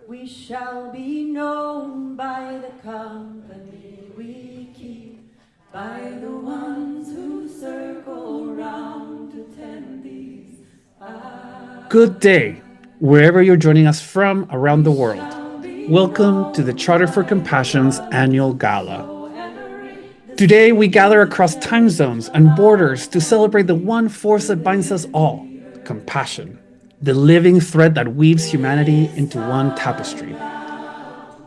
We shall be known by the company we keep, by the ones who circle round to tend these eyes. Good day, wherever you're joining us from around the world. Welcome to the Charter for Compassion's annual gala. Today, we gather across time zones and borders to celebrate the one force that binds us all, compassion, the living thread that weaves humanity into one tapestry.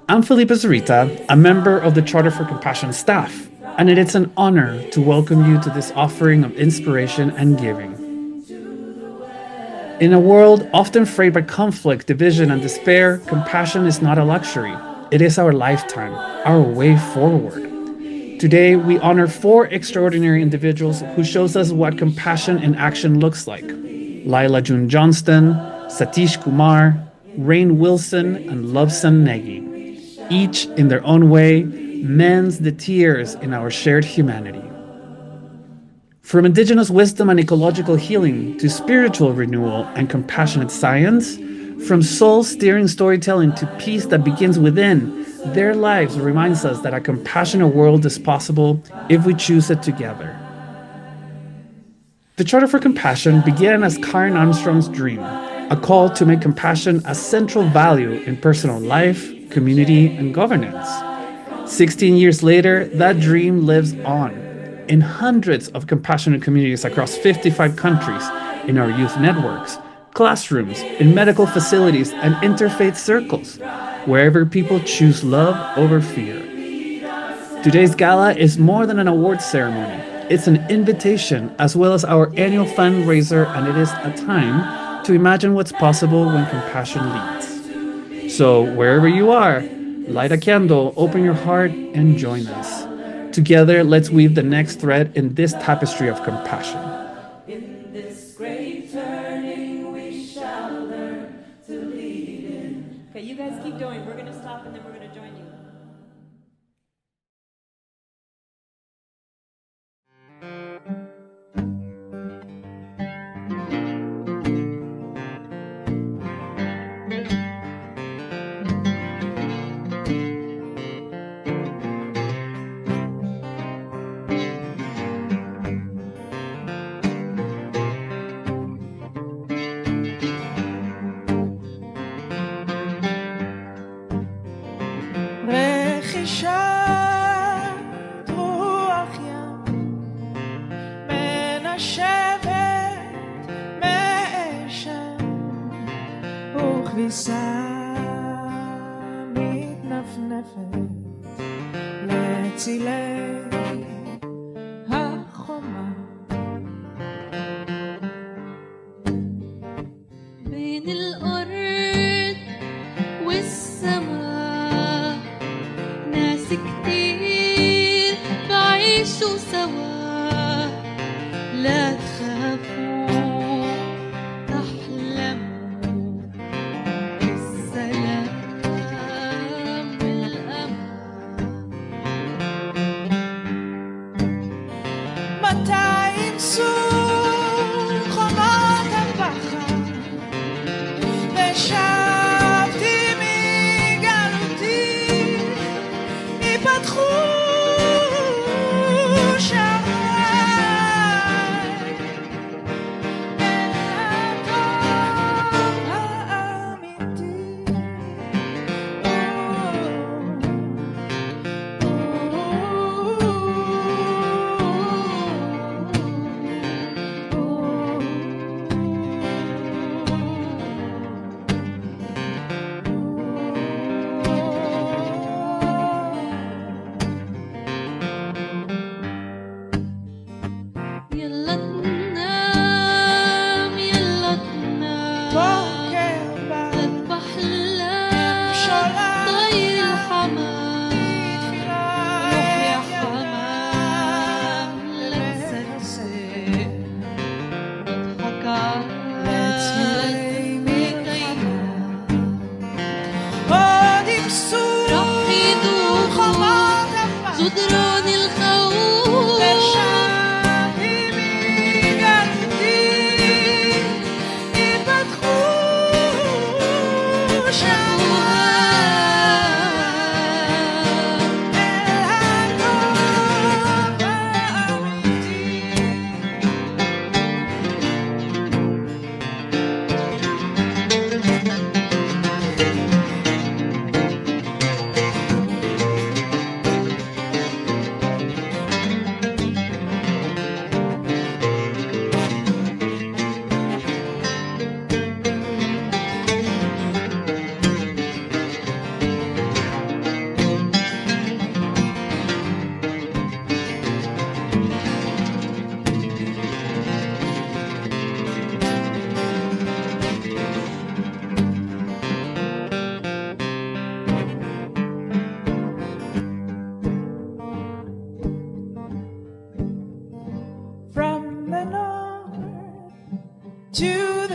I'm Felipe Zurita, a member of the Charter for Compassion staff, and it is an honor to welcome you to this offering of inspiration and giving. In a world often frayed by conflict, division, and despair, compassion is not a luxury. It is our lifetime, our way forward. Today, we honor 4 extraordinary individuals who shows us what compassion in action looks like. Laila June Johnston, Satish Kumar, Rain Wilson, and Lobsang Negi. Each, in their own way, mends the tears in our shared humanity. From indigenous wisdom and ecological healing to spiritual renewal and compassionate science, from soul-steering storytelling to peace that begins within, their lives reminds us that a compassionate world is possible if we choose it together. The Charter for Compassion began as Karen Armstrong's dream, a call to make compassion a central value in personal life, community, and governance. 16 years later, that dream lives on in hundreds of compassionate communities across 55 countries, in our youth networks, classrooms, in medical facilities, and interfaith circles, wherever people choose love over fear. Today's gala is more than an award ceremony. It's an invitation as well as our annual fundraiser, and it is a time to imagine what's possible when compassion leads. So wherever you are, light a candle, open your heart, and join us. Together, let's weave the next thread in this tapestry of compassion. In this great turning, we shall learn to lead in. Okay, you guys keep going. We're going to stop and then we're going to join you. بين الأرض والسماء ناس كتير بعيشوا سوا لا تخافوا تحلموا بالسلام والأمان متى ينسوا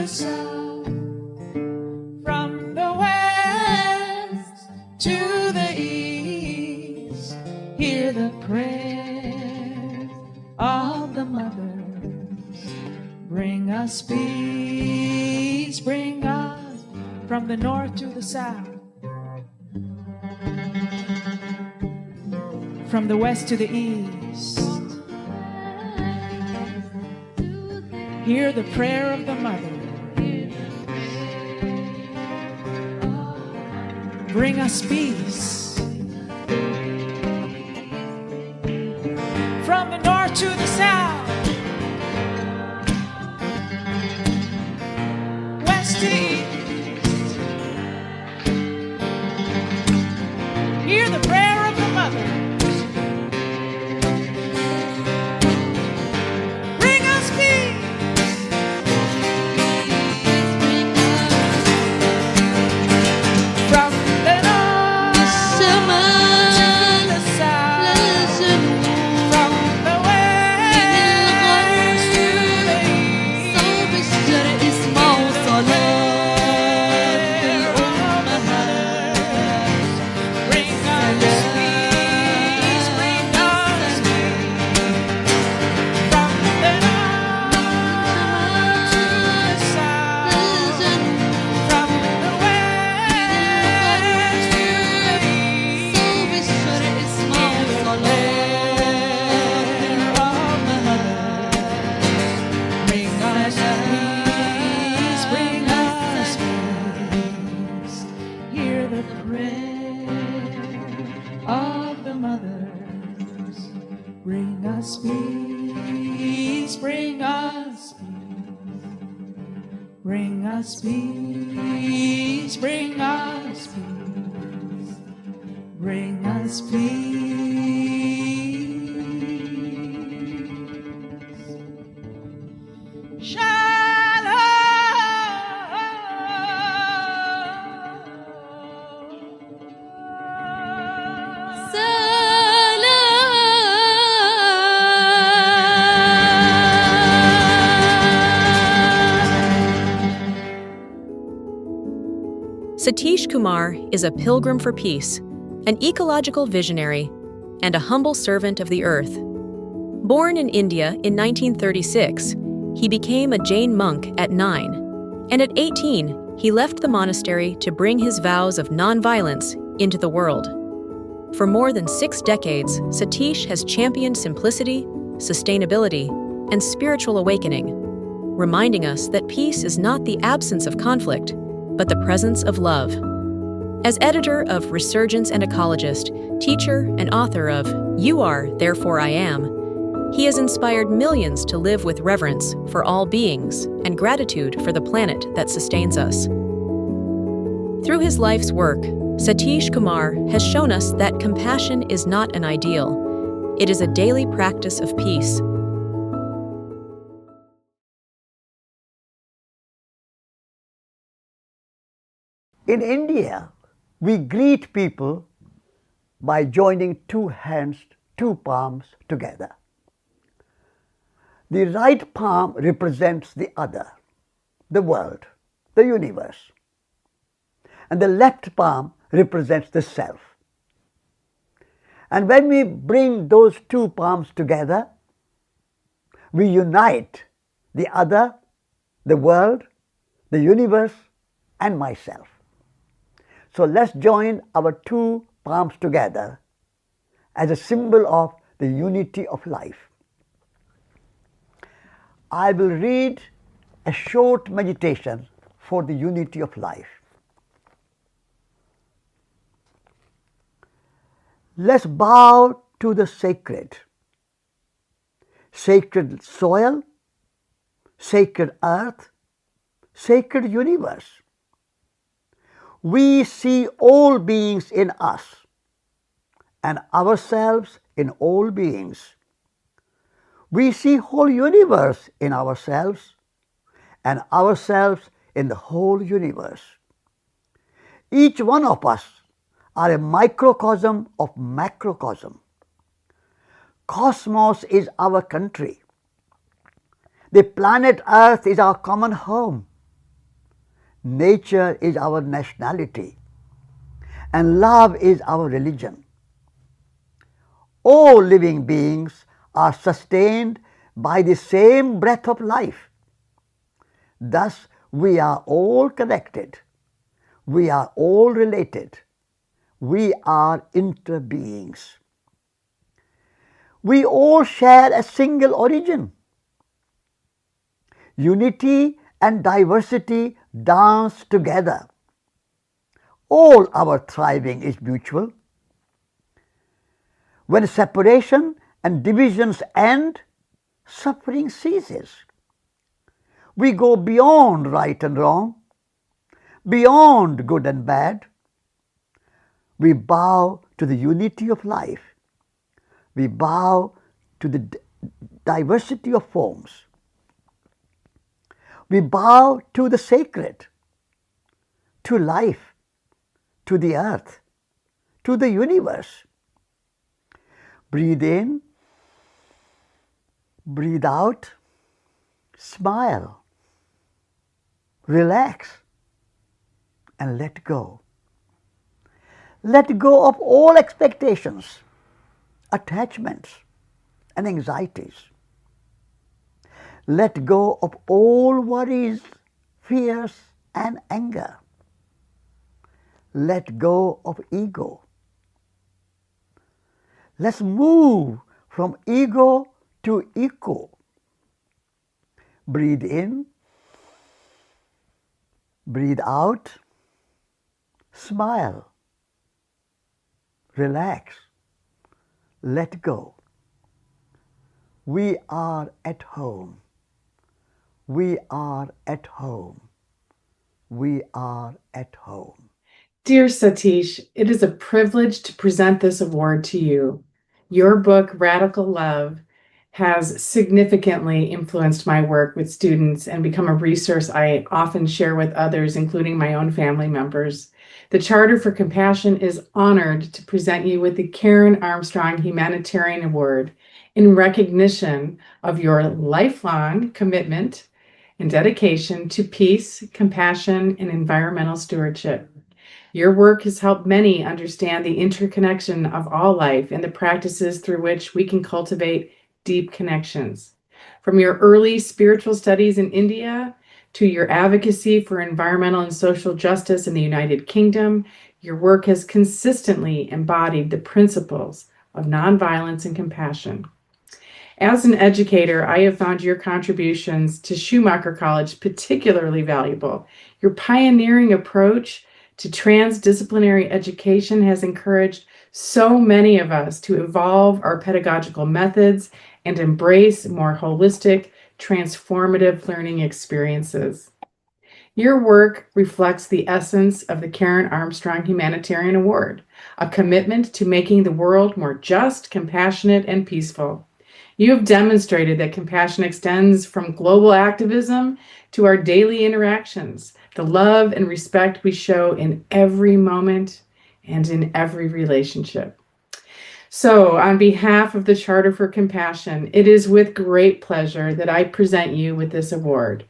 the south, from the west to the east. Hear the prayers of the mothers. Bring us peace, bring us from the north to the south, from the west to the east. Hear the prayer of the mother. Bring us peace. From the north to the south, west to east. Hear the prayer of the mother. Bring us peace. From the north to the south, from the west to the east. Bring us peace, bring us peace. From the north to the south, from the west to the east. Hear the prayer of the mothers. Bring us peace, bring us peace. Hear the prayer of the mothers. Bring us peace, bring us peace. Bring us peace, bring us peace. Bring us peace. Satish Kumar is a pilgrim for peace, an ecological visionary, and a humble servant of the earth. Born in India in 1936, he became a Jain monk at 9, and at 18, he left the monastery to bring his vows of nonviolence into the world. For more than 6 decades, Satish has championed simplicity, sustainability, and spiritual awakening, reminding us that peace is not the absence of conflict, but the presence of love. As editor of Resurgence and Ecologist, teacher and author of You Are, Therefore I Am, he has inspired millions to live with reverence for all beings and gratitude for the planet that sustains us. Through his life's work, Satish Kumar has shown us that compassion is not an ideal. It is a daily practice of peace. In India, we greet people by joining 2 hands, 2 palms together. The right palm represents the other, the world, the universe. And the left palm represents the self. And when we bring those 2 palms together, we unite the other, the world, the universe, and myself. So let's join our 2 palms together as a symbol of the unity of life. I will read a short meditation for the unity of life. Let's bow to the sacred soil, sacred earth, sacred universe. We see all beings in us and ourselves in all beings. We see whole universe in ourselves and ourselves in the whole universe. Each one of us are a microcosm of macrocosm. Cosmos is our country. The planet Earth is our common home. Nature is our nationality, and love is our religion. All living beings are sustained by the same breath of life. Thus, we are all connected. We are all related. We are interbeings. We all share a single origin. Unity and diversity dance together. All our thriving is mutual. When separation and divisions end, suffering ceases. We go beyond right and wrong, beyond good and bad. We bow to the unity of life. We bow to the diversity of forms. We bow to the sacred, to life, to the earth, to the universe. Breathe in, breathe out, smile, relax, and let go. Let go of all expectations, attachments, and anxieties. Let go of all worries, fears, and anger. Let go of ego. Let's move from ego to eco. Breathe in, breathe out, smile, relax, let go. We are at home. We are at home. We are at home. Dear Satish, it is a privilege to present this award to you. Your book, Radical Love, has significantly influenced my work with students and become a resource I often share with others, including my own family members. The Charter for Compassion is honored to present you with the Karen Armstrong Humanitarian Award in recognition of your lifelong commitment and dedication to peace, compassion, and environmental stewardship. Your work has helped many understand the interconnection of all life and the practices through which we can cultivate deep connections. From your early spiritual studies in India to your advocacy for environmental and social justice in the United Kingdom, your work has consistently embodied the principles of nonviolence and compassion. As an educator, I have found your contributions to Schumacher College particularly valuable. Your pioneering approach to transdisciplinary education has encouraged so many of us to evolve our pedagogical methods and embrace more holistic, transformative learning experiences. Your work reflects the essence of the Karen Armstrong Humanitarian Award, a commitment to making the world more just, compassionate, and peaceful. You have demonstrated that compassion extends from global activism to our daily interactions, the love and respect we show in every moment and in every relationship. So, on behalf of the Charter for Compassion, it is with great pleasure that I present you with this award.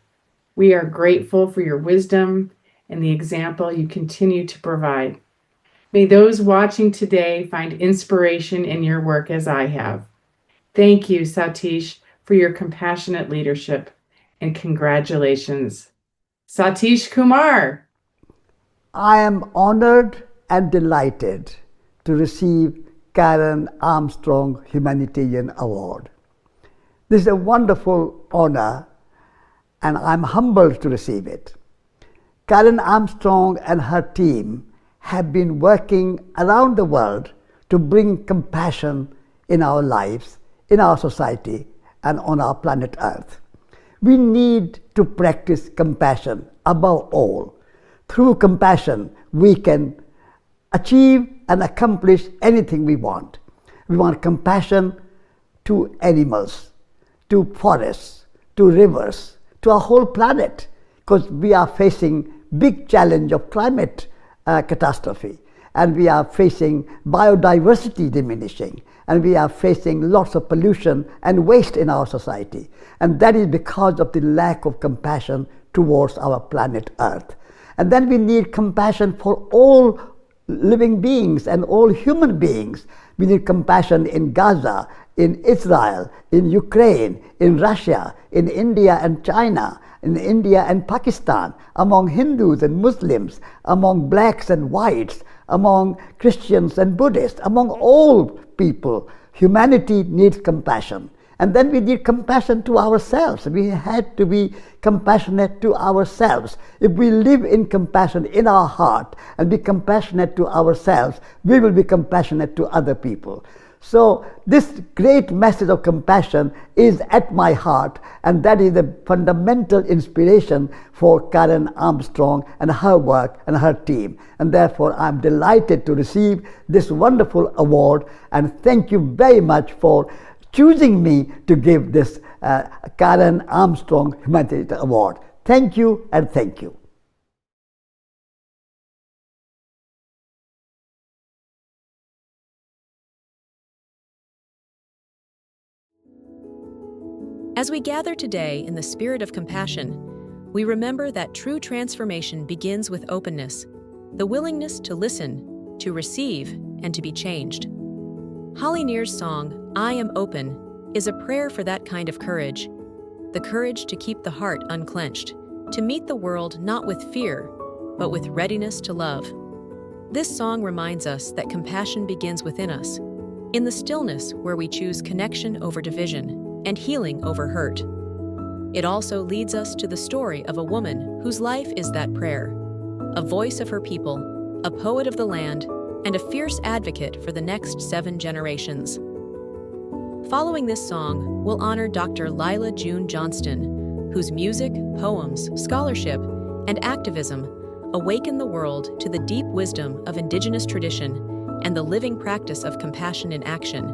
We are grateful for your wisdom and the example you continue to provide. May those watching today find inspiration in your work as I have. Thank you, Satish, for your compassionate leadership, and congratulations. Satish Kumar. I am honored and delighted to receive Karen Armstrong Humanitarian Award. This is a wonderful honor, and I'm humbled to receive it. Karen Armstrong and her team have been working around the world to bring compassion in our lives, in our society, and on our planet Earth. We need to practice compassion above all. Through compassion, we can achieve and accomplish anything we want. We want compassion to animals, to forests, to rivers, to our whole planet, because we are facing big challenge of climate catastrophe, and we are facing biodiversity diminishing, and we are facing lots of pollution and waste in our society. And that is because of the lack of compassion towards our planet Earth. And then we need compassion for all living beings and all human beings. We need compassion in Gaza, in Israel, in Ukraine, in Russia, in India and China, in India and Pakistan, among Hindus and Muslims, among blacks and whites, among Christians and Buddhists, among all people. Humanity needs compassion. And then we need compassion to ourselves. We had to be compassionate to ourselves. If we live in compassion in our heart and be compassionate to ourselves, we will be compassionate to other people. So this great message of compassion is at my heart, and that is the fundamental inspiration for Karen Armstrong and her work and her team. And therefore I'm delighted to receive this wonderful award, and thank you very much for choosing me to give this Karen Armstrong Humanitarian Award. Thank you and thank you. As we gather today in the spirit of compassion, we remember that true transformation begins with openness, the willingness to listen, to receive, and to be changed. Holly Near's song, I Am Open, is a prayer for that kind of courage, the courage to keep the heart unclenched, to meet the world not with fear, but with readiness to love. This song reminds us that compassion begins within us, in the stillness where we choose connection over division and healing over hurt. It also leads us to the story of a woman whose life is that prayer, a voice of her people, a poet of the land, and a fierce advocate for the next 7 generations. Following this song, we'll honor Dr. Lila June Johnston, whose music, poems, scholarship, and activism awaken the world to the deep wisdom of Indigenous tradition and the living practice of compassion in action,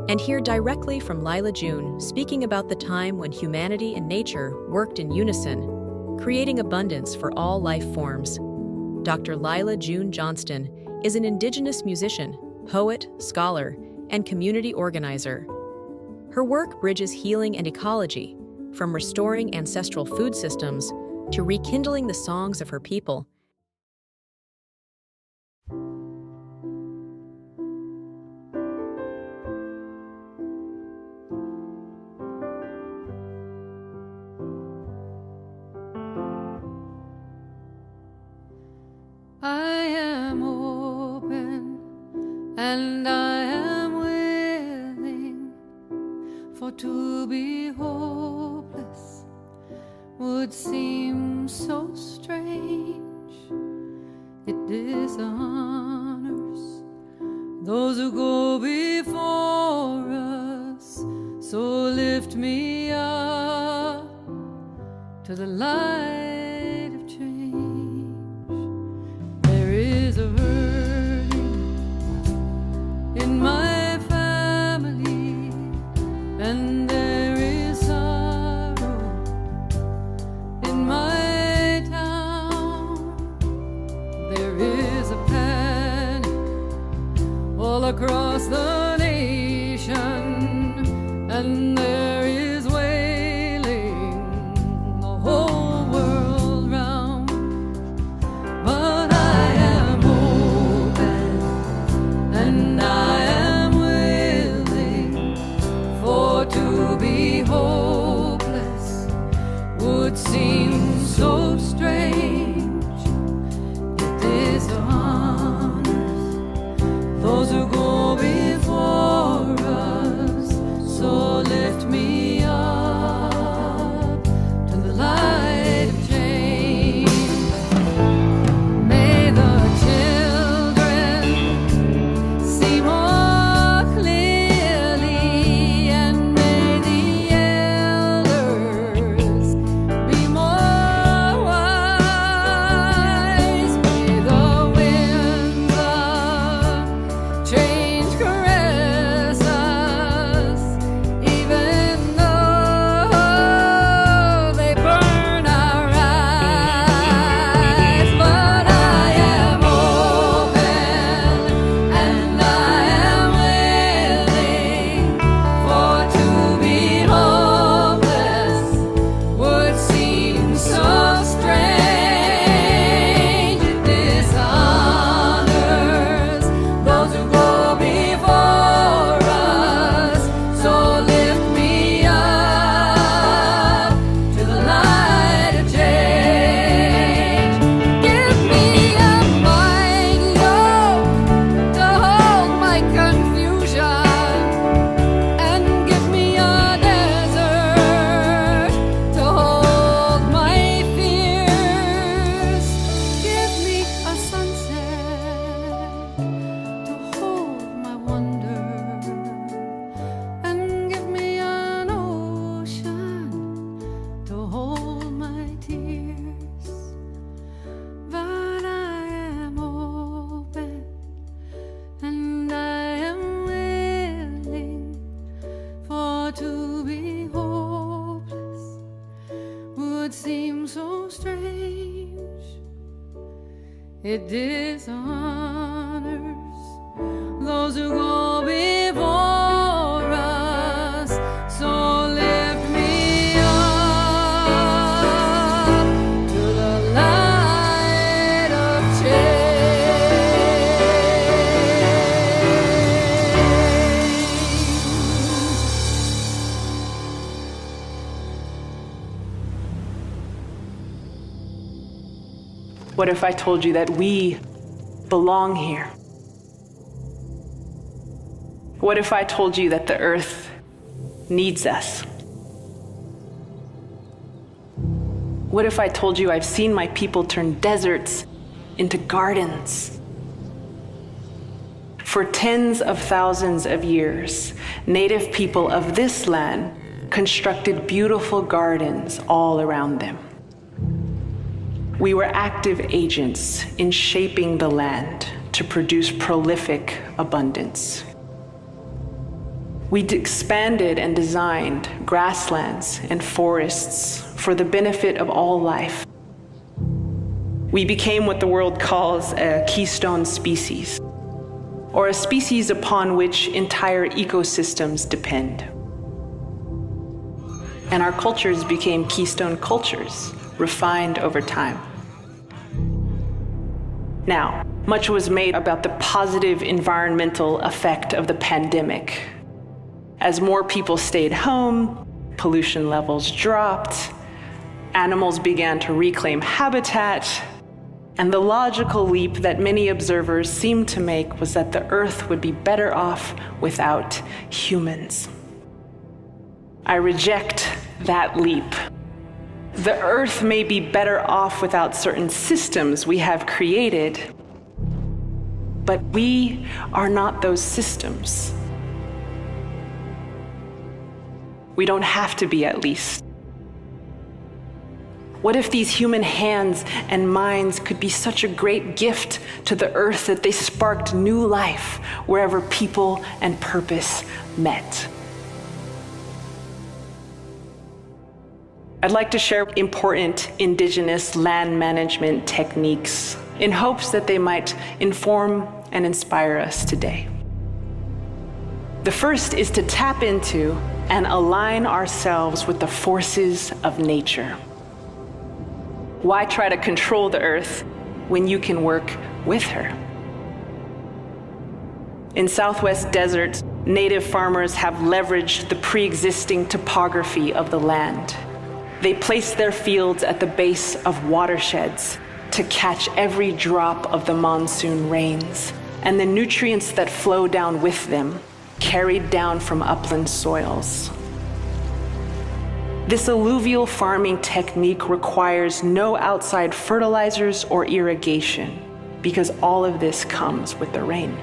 and hear directly from Lila June speaking about the time when humanity and nature worked in unison, creating abundance for all life forms. Dr. Lila June Johnston is an Indigenous musician, poet, scholar, and community organizer. Her work bridges healing and ecology, from restoring ancestral food systems to rekindling the songs of her people. I am open and I am willing, for to be hopeless would seem so strange. It dishonors those who go before us, so lift me up to the light of change. There is a hurting in my family, and there is sorrow in my town. There is a panic all across the nation, and there is wailing the whole world It dishonors those who go before us. So lift me up to the light of change. What if I told you that we belong here? What if I told you that the earth needs us? What if I told you I've seen my people turn deserts into gardens? For tens of thousands of years, native people of this land constructed beautiful gardens all around them. We were active agents in shaping the land to produce prolific abundance. We expanded and designed grasslands and forests for the benefit of all life. We became what the world calls a keystone species, or a species upon which entire ecosystems depend. And our cultures became keystone cultures, refined over time. Now, much was made about the positive environmental effect of the pandemic. As more people stayed home, pollution levels dropped, animals began to reclaim habitat, and the logical leap that many observers seemed to make was that the earth would be better off without humans. I reject that leap. The earth may be better off without certain systems we have created, but we are not those systems. We don't have to be, at least. What if these human hands and minds could be such a great gift to the earth that they sparked new life wherever people and purpose met? I'd like to share important Indigenous land management techniques in hopes that they might inform and inspire us today. The first is to tap into and align ourselves with the forces of nature. Why try to control the earth when you can work with her? In Southwest deserts, native farmers have leveraged the pre-existing topography of the land. They place their fields at the base of watersheds to catch every drop of the monsoon rains and the nutrients that flow down with them, carried down from upland soils. This alluvial farming technique requires no outside fertilizers or irrigation because all of this comes with the rain.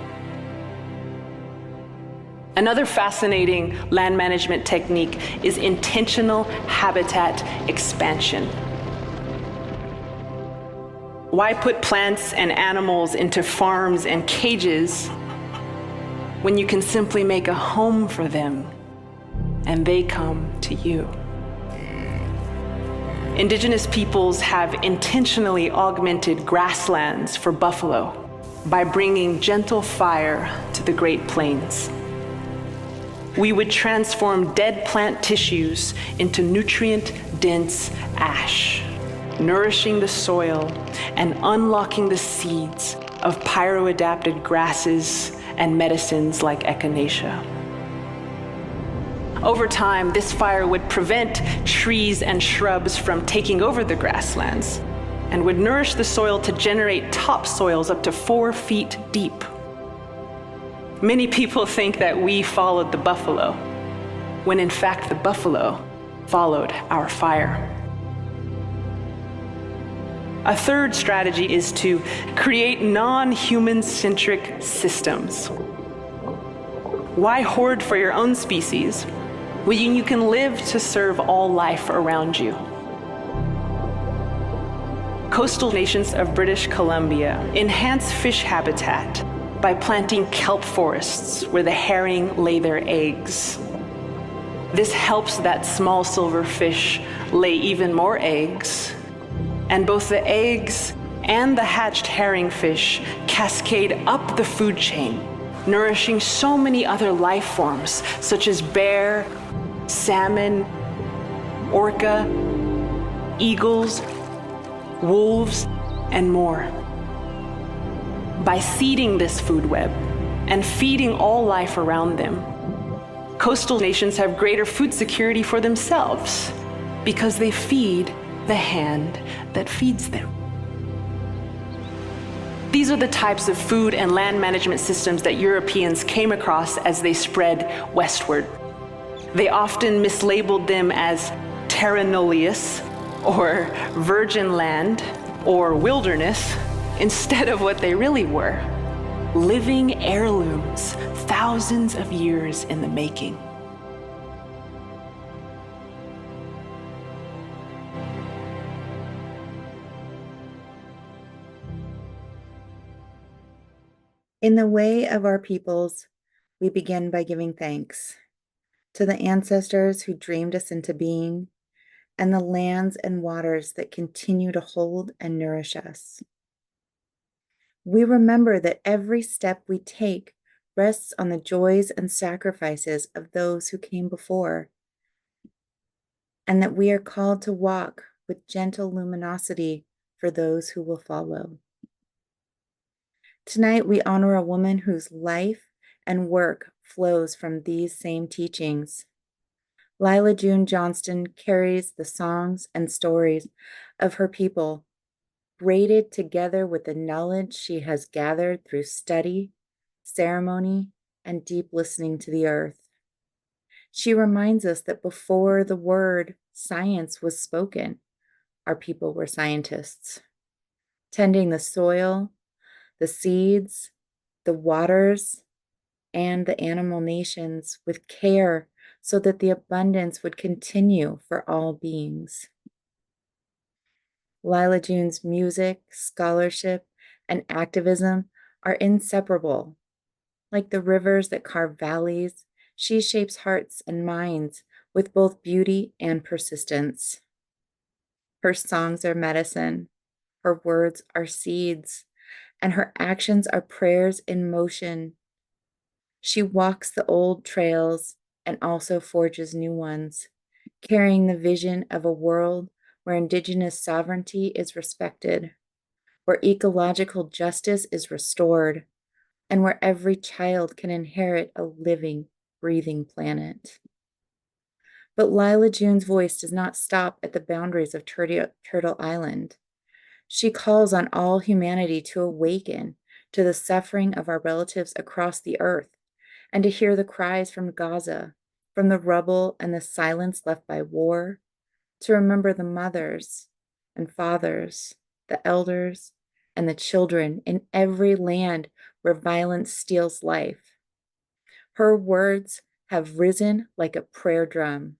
Another fascinating land management technique is intentional habitat expansion. Why put plants and animals into farms and cages when you can simply make a home for them and they come to you? Indigenous peoples have intentionally augmented grasslands for buffalo by bringing gentle fire to the Great Plains. We would transform dead plant tissues into nutrient-dense ash, nourishing the soil and unlocking the seeds of pyroadapted grasses and medicines like echinacea. Over time, this fire would prevent trees and shrubs from taking over the grasslands and would nourish the soil to generate topsoils up to 4 feet deep. Many people think that we followed the buffalo, when in fact the buffalo followed our fire. A third strategy is to create non-human-centric systems. Why hoard for your own species when you can live to serve all life around you? Coastal nations of British Columbia enhance fish habitat by planting kelp forests where the herring lay their eggs. This helps that small silverfish lay even more eggs, and both the eggs and the hatched herring fish cascade up the food chain, nourishing so many other life forms such as bear, salmon, orca, eagles, wolves, and more. By seeding this food web and feeding all life around them, coastal nations have greater food security for themselves because they feed the hand that feeds them. These are the types of food and land management systems that Europeans came across as they spread westward. They often mislabeled them as terra nullius, or virgin land, or wilderness, instead of what they really were: living heirlooms, thousands of years in the making. In the way of our peoples, we begin by giving thanks to the ancestors who dreamed us into being, and the lands and waters that continue to hold and nourish us. We remember that every step we take rests on the joys and sacrifices of those who came before, and that we are called to walk with gentle luminosity for those who will follow. Tonight, we honor a woman whose life and work flows from these same teachings. Lila June Johnston carries the songs and stories of her people, braided together with the knowledge she has gathered through study, ceremony, and deep listening to the earth. She reminds us that before the word science was spoken, our people were scientists, tending the soil, the seeds, the waters, and the animal nations with care so that the abundance would continue for all beings. Lila June's music, scholarship, and activism are inseparable. Like the rivers that carve valleys, she shapes hearts and minds with both beauty and persistence. Her songs are medicine, her words are seeds, and her actions are prayers in motion. She walks the old trails and also forges new ones, carrying the vision of a world where Indigenous sovereignty is respected, where ecological justice is restored, and where every child can inherit a living, breathing planet. But Lila June's voice does not stop at the boundaries of Turtle Island. She calls on all humanity to awaken to the suffering of our relatives across the earth and to hear the cries from Gaza, from the rubble and the silence left by war, to remember the mothers and fathers, the elders, and the children in every land where violence steals life. Her words have risen like a prayer drum,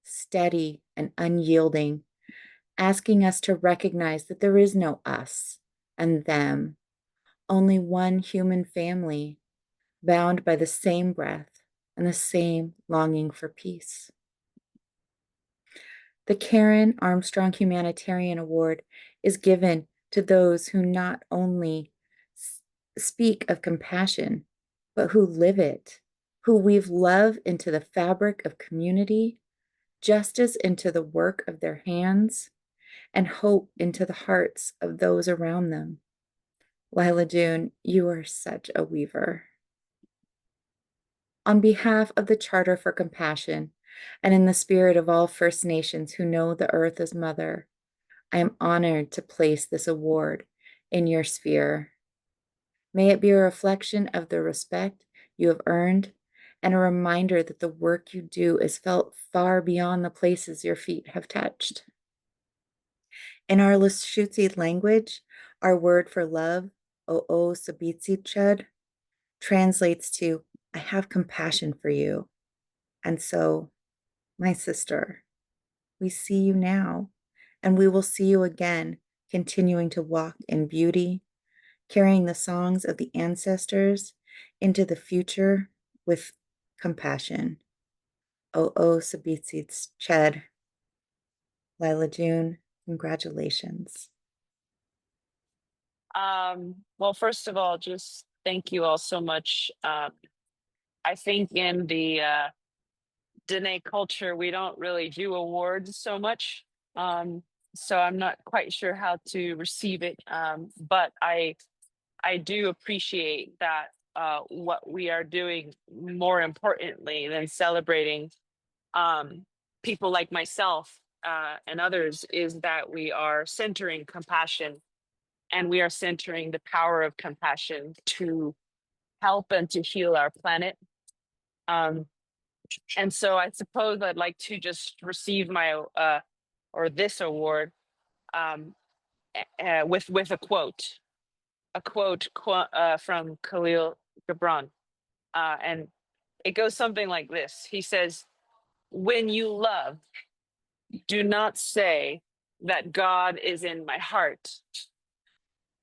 steady and unyielding, asking us to recognize that there is no us and them, only one human family, bound by the same breath and the same longing for peace. The Karen Armstrong Humanitarian Award is given to those who not only speak of compassion, but who live it, who weave love into the fabric of community, justice into the work of their hands, and hope into the hearts of those around them. Lila June, you are such a weaver. On behalf of the Charter for Compassion, and in the spirit of all First Nations who know the earth as mother, I am honored to place this award in your sphere. May it be a reflection of the respect you have earned and a reminder that the work you do is felt far beyond the places your feet have touched. In our Lushootseed language, our word for love, O'o Sabitsitchud, translates to, I have compassion for you. And so, my sister, we see you now, and we will see you again, continuing to walk in beauty, carrying the songs of the ancestors into the future with compassion. O'o Sabitsitchud. Lila June, congratulations. Well, first of all, just thank you all so much. I think in the Dene culture, we don't really do awards so much. So I'm not quite sure how to receive it. But I do appreciate that what we are doing, more importantly than celebrating people like myself and others, is that we are centering compassion, and we are centering the power of compassion to help and to heal our planet. And so I suppose I'd like to just receive my or this award with a quote from Khalil Gibran, and it goes something like this. He says, "When you love, do not say that God is in my heart.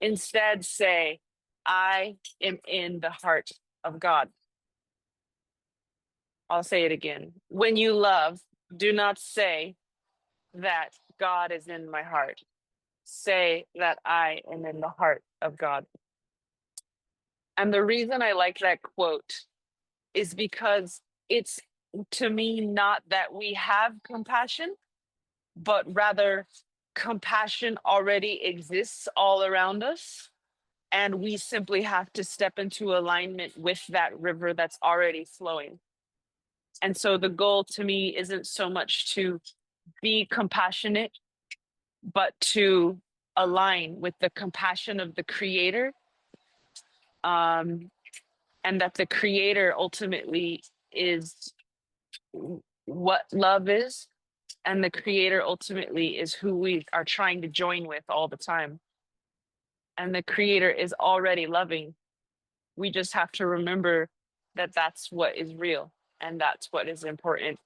Instead, say, I am in the heart of God." I'll say it again. When you love, do not say that God is in my heart. Say that I am in the heart of God. And the reason I like that quote is because it's, to me, not that we have compassion, but rather compassion already exists all around us. And we simply have to step into alignment with that river that's already flowing. And so the goal to me isn't so much to be compassionate, but to align with the compassion of the Creator. And that the Creator ultimately is what love is. And the Creator ultimately is who we are trying to join with all the time. And the Creator is already loving. We just have to remember that that's what is real and that's what is important.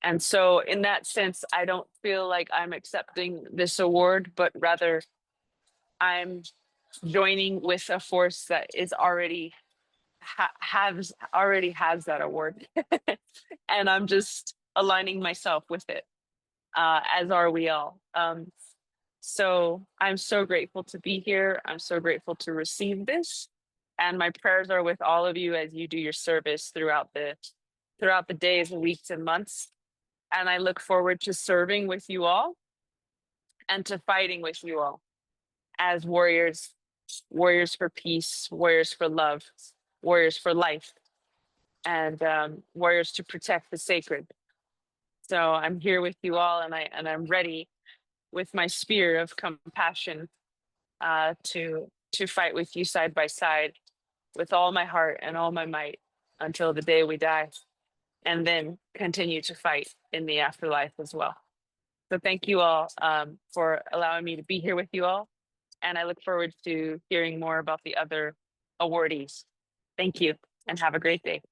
And so, in that sense, I don't feel like I'm accepting this award, but rather I'm joining with a force that is already has that award, and I'm just aligning myself with it, as are we all. So I'm so grateful to be here. I'm so grateful to receive this, and my prayers are with all of you as you do your service throughout the days and weeks and months. And I look forward to serving with you all and to fighting with you all as warriors, warriors for peace, warriors for love, warriors for life, and warriors to protect the sacred. So I'm here with you all, and I'm ready with my spear of compassion to fight with you side by side with all my heart and all my might until the day we die, and then continue to fight in the afterlife as well. So thank you all for allowing me to be here with you all. And I look forward to hearing more about the other awardees. Thank you and have a great day.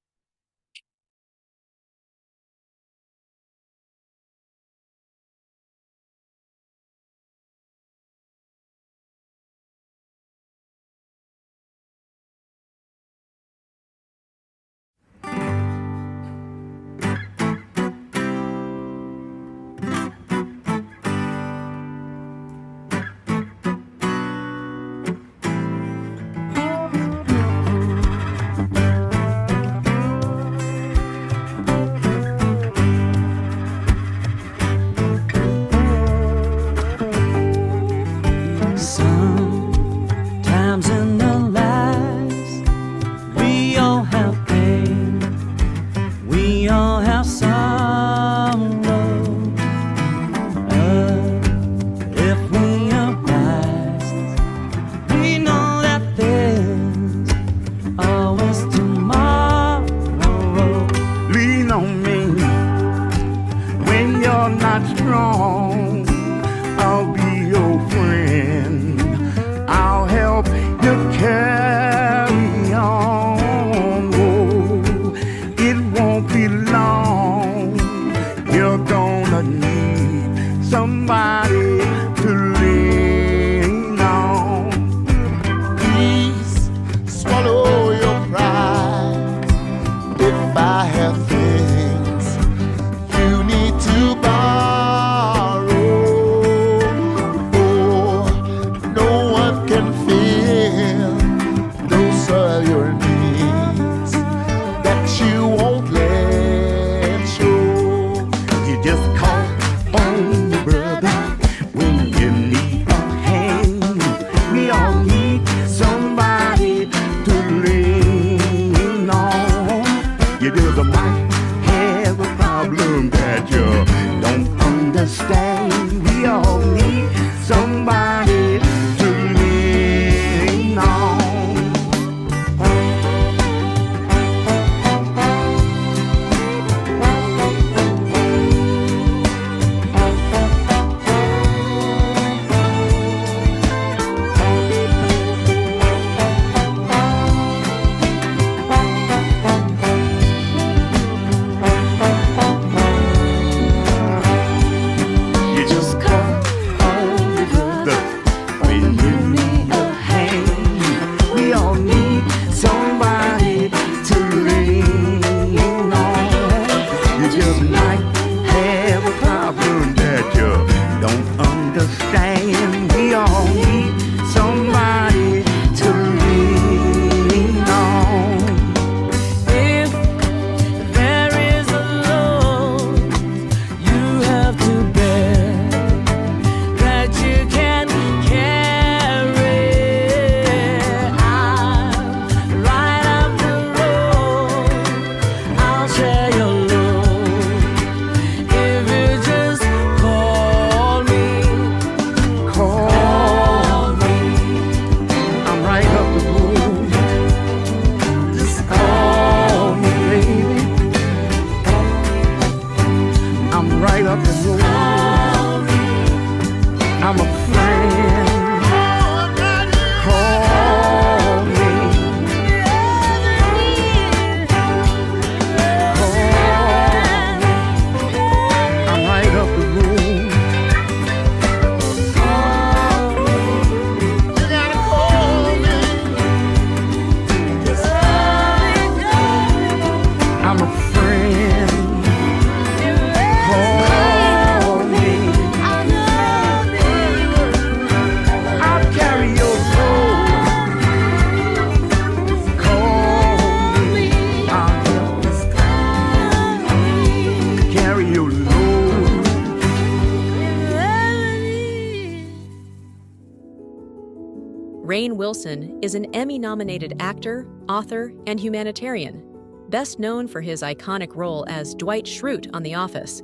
Rainn Wilson is an Emmy-nominated actor, author, and humanitarian, best known for his iconic role as Dwight Schrute on The Office,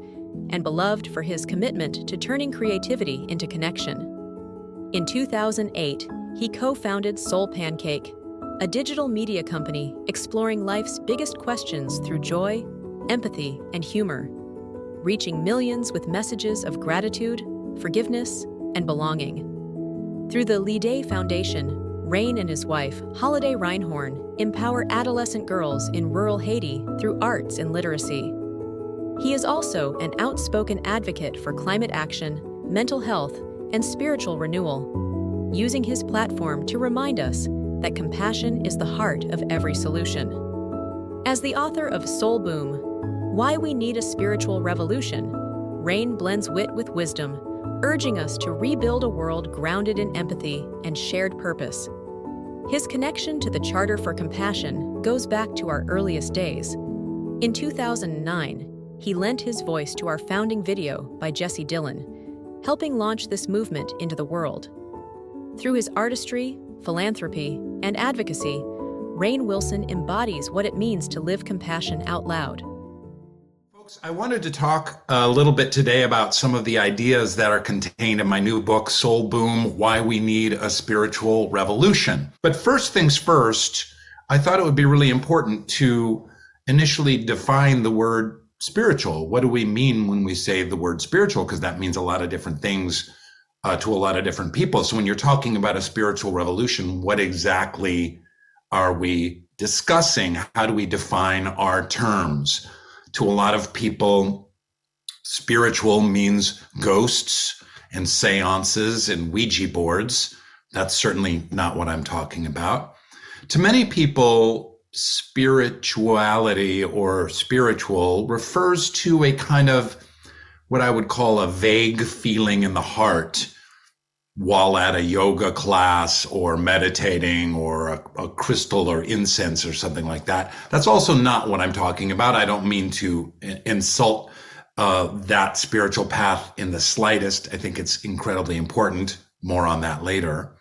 and beloved for his commitment to turning creativity into connection. In 2008, he co-founded Soul Pancake, a digital media company exploring life's biggest questions through joy, empathy, and humor, reaching millions with messages of gratitude, forgiveness, and belonging. Through the Lide Foundation, Rainn and his wife, Holiday Reinhorn, empower adolescent girls in rural Haiti through arts and literacy. He is also an outspoken advocate for climate action, mental health, and spiritual renewal, using his platform to remind us that compassion is the heart of every solution. As the author of Soul Boom, Why We Need a Spiritual Revolution, Rainn blends wit with wisdom, urging us to rebuild a world grounded in empathy and shared purpose. His connection to the Charter for Compassion goes back to our earliest days. In 2009, he lent his voice to our founding video by Jesse Dillon, helping launch this movement into the world. Through his artistry, philanthropy, and advocacy, Rainn Wilson embodies what it means to live compassion out loud. Folks, I wanted to talk a little bit today about some of the ideas that are contained in my new book, Soul Boom, Why We Need a Spiritual Revolution. But first things first, I thought it would be really important to initially define the word spiritual. What do we mean when we say the word spiritual? Because that means a lot of different things to a lot of different people. So when you're talking about a spiritual revolution, what exactly are we discussing? How do we define our terms? To a lot of people, spiritual means ghosts and seances and Ouija boards. That's certainly not what I'm talking about. To many people, spirituality or spiritual refers to a kind of what I would call a vague feeling in the heart while at a yoga class or meditating or a crystal or incense or something like that. That's also not what I'm talking about. I don't mean to insult that spiritual path in the slightest. I think it's incredibly important. More on that later.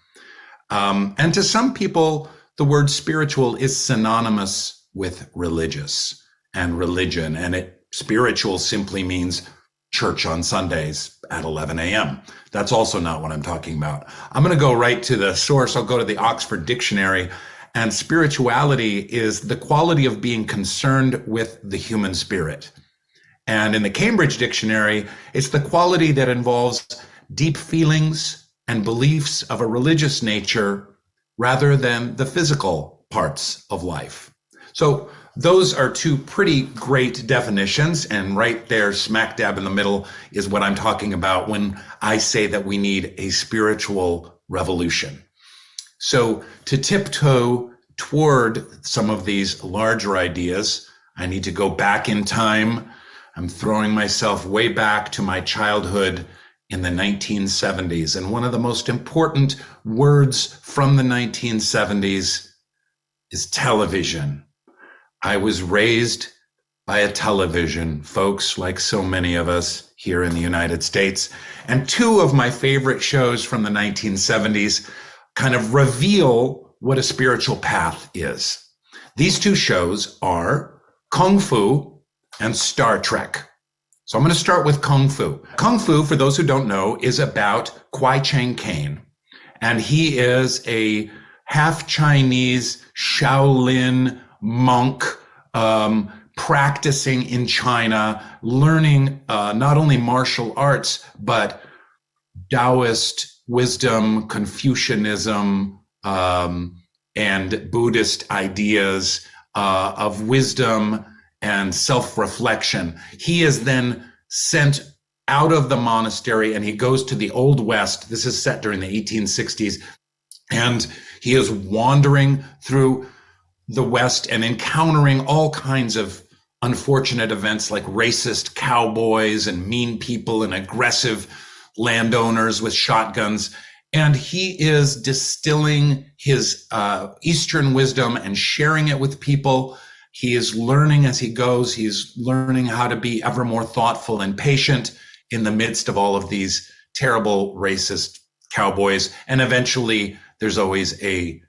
And to some people, the word spiritual is synonymous with religious and religion. And spiritual simply means church on Sundays at 11 a.m. That's also not what I'm talking about. I'm going to go right to the source. I'll go to the Oxford Dictionary. And spirituality is the quality of being concerned with the human spirit. And in the Cambridge Dictionary, it's the quality that involves deep feelings and beliefs of a religious nature rather than the physical parts of life. So those are two pretty great definitions, and right there, smack dab in the middle, is what I'm talking about when I say that we need a spiritual revolution. So to tiptoe toward some of these larger ideas, I need to go back in time. I'm throwing myself way back to my childhood in the 1970s. And one of the most important words from the 1970s is television. I was raised by a television, folks, like so many of us here in the United States. And two of my favorite shows from the 1970s kind of reveal what a spiritual path is. These two shows are Kung Fu and Star Trek. So I'm going to start with Kung Fu. Kung Fu, for those who don't know, is about Kwai Chang Caine. And he is a half Chinese Shaolin monk, practicing in China, learning not only martial arts, but Taoist wisdom, Confucianism, and Buddhist ideas of wisdom and self-reflection. He is then sent out of the monastery and he goes to the Old West. This is set during the 1860s. And he is wandering through the West and encountering all kinds of unfortunate events like racist cowboys and mean people and aggressive landowners with shotguns. And he is distilling his Eastern wisdom and sharing it with people. He is learning as he goes. He's learning how to be ever more thoughtful and patient in the midst of all of these terrible racist cowboys. And eventually there's always a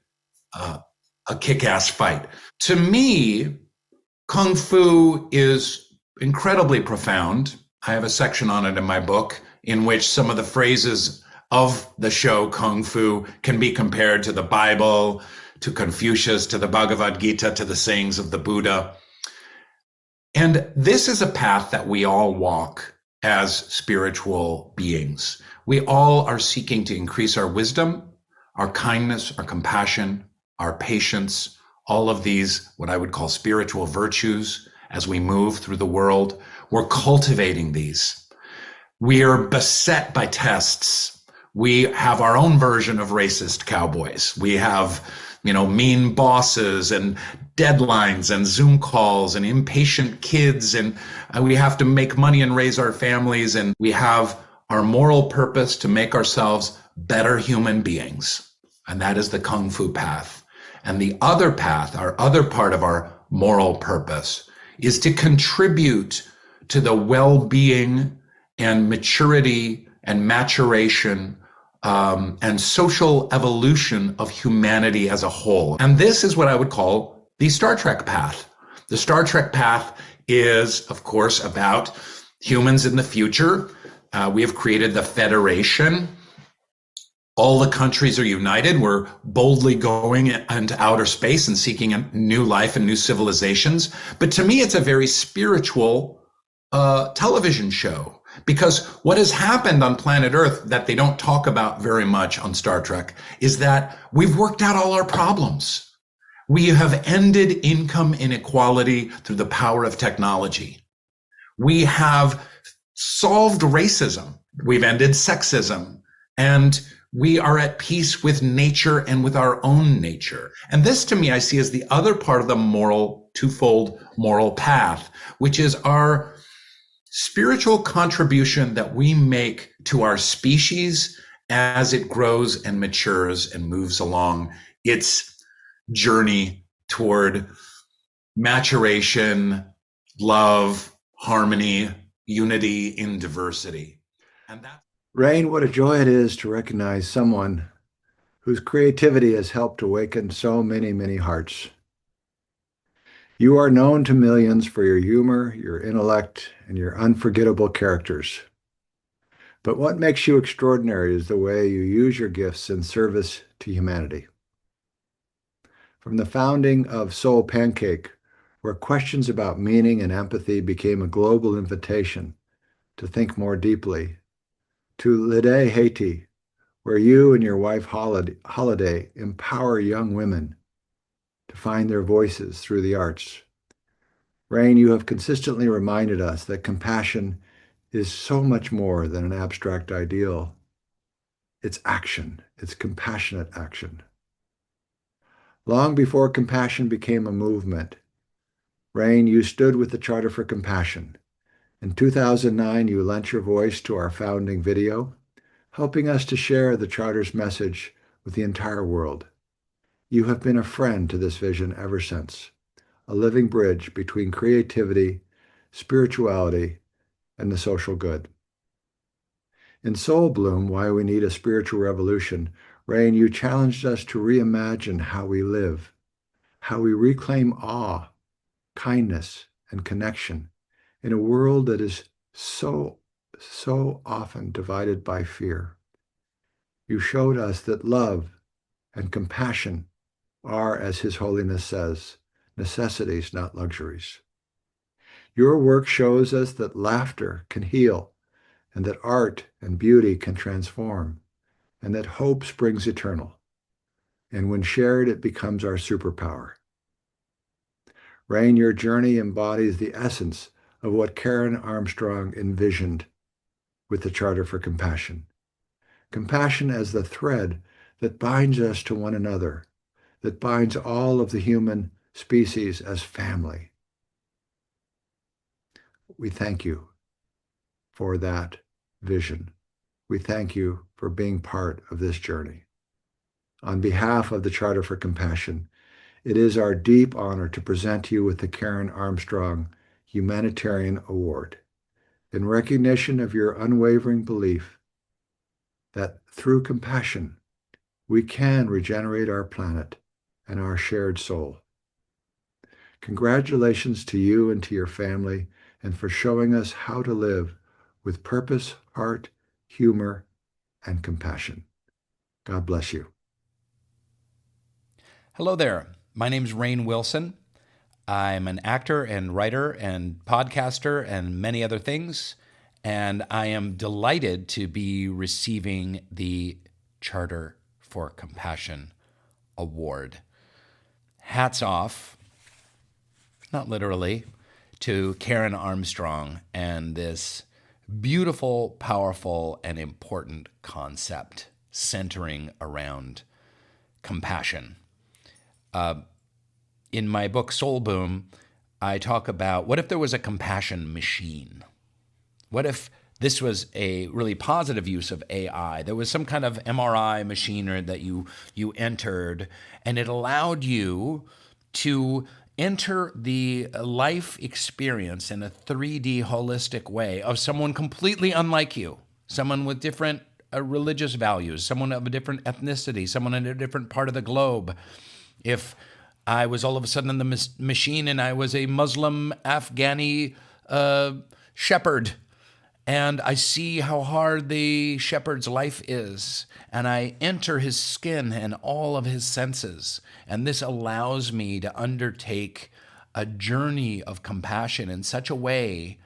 kick-ass fight. To me, Kung Fu is incredibly profound. I have a section on it in my book in which some of the phrases of the show Kung Fu can be compared to the Bible, to Confucius, to the Bhagavad Gita, to the sayings of the Buddha. And this is a path that we all walk as spiritual beings. We all are seeking to increase our wisdom, our kindness, our compassion, our patience, all of these, what I would call spiritual virtues, as we move through the world. We're cultivating these. We are beset by tests. We have our own version of racist cowboys. We have, mean bosses and deadlines and Zoom calls and impatient kids. And we have to make money and raise our families. And we have our moral purpose to make ourselves better human beings. And that is the Kung Fu path. And the other path, our other part of our moral purpose, is to contribute to the well-being and maturity and maturation and social evolution of humanity as a whole. And this is what I would call the Star Trek path. The Star Trek path is, of course, about humans in the future. We have created the Federation. All the countries are united. We're boldly going into outer space and seeking a new life and new civilizations. But to me, it's a very spiritual television show, because what has happened on planet Earth that they don't talk about very much on Star Trek is that we've worked out all our problems. We have ended income inequality through the power of technology. We have solved racism. We've ended sexism. And we are at peace with nature and with our own nature. And this, to me, I see as the other part of the twofold moral path, which is our spiritual contribution that we make to our species as it grows and matures and moves along its journey toward maturation, love, harmony, unity in diversity. And that's Rain, what a joy it is to recognize someone whose creativity has helped awaken so many, many hearts. You are known to millions for your humor, your intellect, and your unforgettable characters. But what makes you extraordinary is the way you use your gifts in service to humanity. From the founding of Soul Pancake, where questions about meaning and empathy became a global invitation to think more deeply, to Lede, Haiti, where you and your wife Holiday empower young women to find their voices through the arts. Rain, you have consistently reminded us that compassion is so much more than an abstract ideal. It's action. It's compassionate action. Long before compassion became a movement, Rain, you stood with the Charter for Compassion. In 2009, you lent your voice to our founding video, helping us to share the Charter's message with the entire world. You have been a friend to this vision ever since, a living bridge between creativity, spirituality, and the social good. In Soul Bloom, Why We Need a Spiritual Revolution, Rain, you challenged us to reimagine how we live, how we reclaim awe, kindness, and connection in a world that is so often divided by fear. You showed us that love and compassion are, as His Holiness says, necessities, not luxuries. Your work shows us that laughter can heal, and that art and beauty can transform, and that hope springs eternal. And when shared, it becomes our superpower. Rain, your journey embodies the essence of what Karen Armstrong envisioned with the Charter for Compassion. Compassion as the thread that binds us to one another, that binds all of the human species as family. We thank you for that vision. We thank you for being part of this journey. On behalf of the Charter for Compassion, it is our deep honor to present you with the Karen Armstrong Humanitarian Award in recognition of your unwavering belief that through compassion, we can regenerate our planet and our shared soul. Congratulations to you and to your family, and for showing us how to live with purpose, heart, humor, and compassion. God bless you. Hello there. My name's Rainn Wilson. I'm an actor and writer and podcaster and many other things, and I am delighted to be receiving the Charter for Compassion Award. Hats off, not literally, to Karen Armstrong and this beautiful, powerful, and important concept centering around compassion. In my book, Soul Boom, I talk about what if there was a compassion machine? What if this was a really positive use of AI? There was some kind of MRI machine that you entered, and it allowed you to enter the life experience in a 3D holistic way of someone completely unlike you, someone with different religious values, someone of a different ethnicity, someone in a different part of the globe. If I was all of a sudden in the machine and I was a Muslim Afghani shepherd, and I see how hard the shepherd's life is, and I enter his skin and all of his senses, and this allows me to undertake a journey of compassion in such a way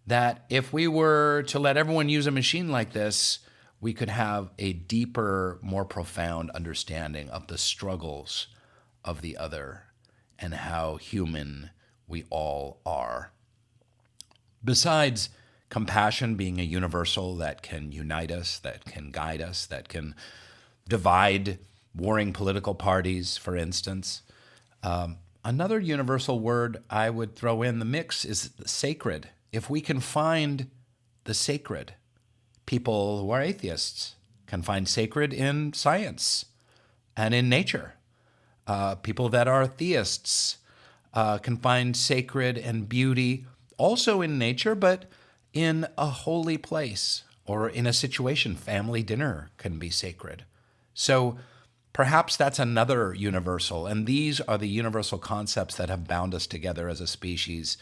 that if we were to let everyone use a machine like this, we could have a deeper, more profound understanding of the struggles of the other and how human we all are. Besides compassion being a universal that can unite us, that can guide us, that can divide warring political parties, for instance, another universal word I would throw in the mix is sacred. If we can find the sacred, people who are atheists can find sacred in science and in nature. People that are theists can find sacred and beauty also in nature, but in a holy place or in a situation. Family dinner can be sacred. So perhaps that's another universal. And these are the universal concepts that have bound us together as a species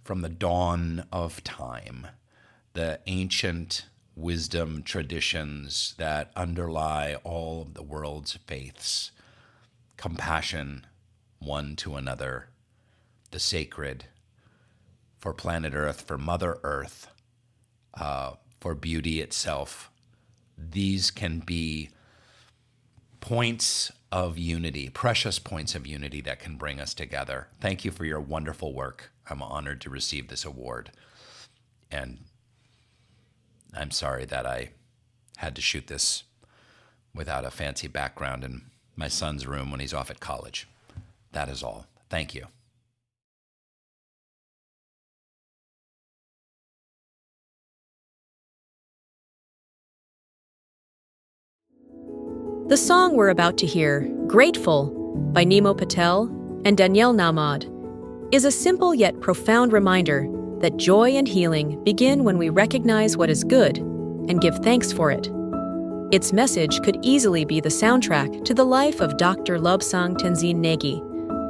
from the dawn of time, the ancient wisdom traditions that underlie all of the world's faiths. Compassion one to another, the sacred, for planet Earth, for Mother Earth, for beauty itself. These can be points of unity, precious points of unity that can bring us together. Thank you for your wonderful work. I'm honored to receive this award. And I'm sorry that I had to shoot this without a fancy background in my son's room when he's off at college. That is all. Thank you. The song we're about to hear, Grateful, by Nemo Patel and Danielle Naumad, is a simple yet profound reminder that joy and healing begin when we recognize what is good and give thanks for it. Its message could easily be the soundtrack to the life of Dr. Lobsang Tenzin Negi,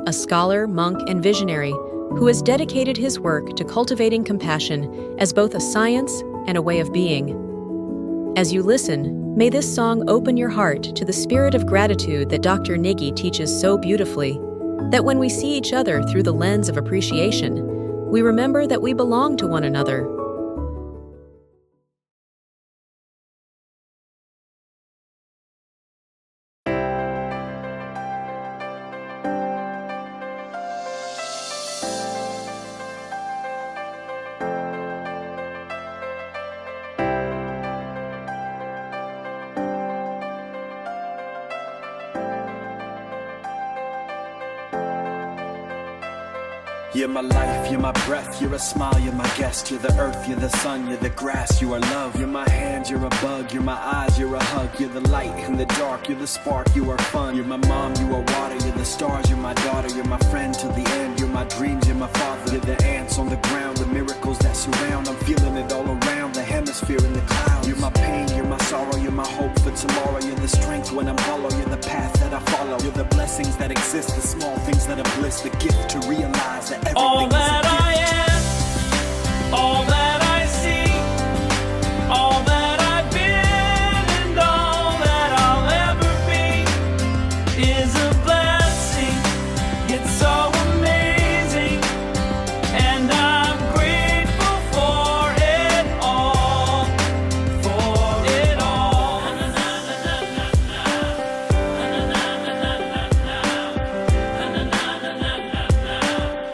a scholar, monk, and visionary who has dedicated his work to cultivating compassion as both a science and a way of being. As you listen, may this song open your heart to the spirit of gratitude that Dr. Negi teaches so beautifully, that when we see each other through the lens of appreciation, we remember that we belong to one another. You're my life, you're my breath, you're a smile, you're my guest. You're the earth, you're the sun, you're the grass, you are love. You're my hand, you're a bug, you're my eyes, you're a hug. You're the light in the dark, you're the spark, you are fun. You're my mom, you are water, you're the stars, you're my daughter. You're my friend till the end, you're my dreams, you're my father. You're the ants on the ground, the miracles that surround. I'm feeling it all around. the hemisphere in the clouds. You're my pain, you're my sorrow, you're my hope for tomorrow. You're the strength when I'm hollow, you're the path that I follow. You're the blessings that exist, the small things that are bliss, the gift to realize that everything All is a that gift. I am, all that I see, all that I've been, and all that I'll ever be is a blessing. It's so amazing, and I'm grateful for it all, for it all.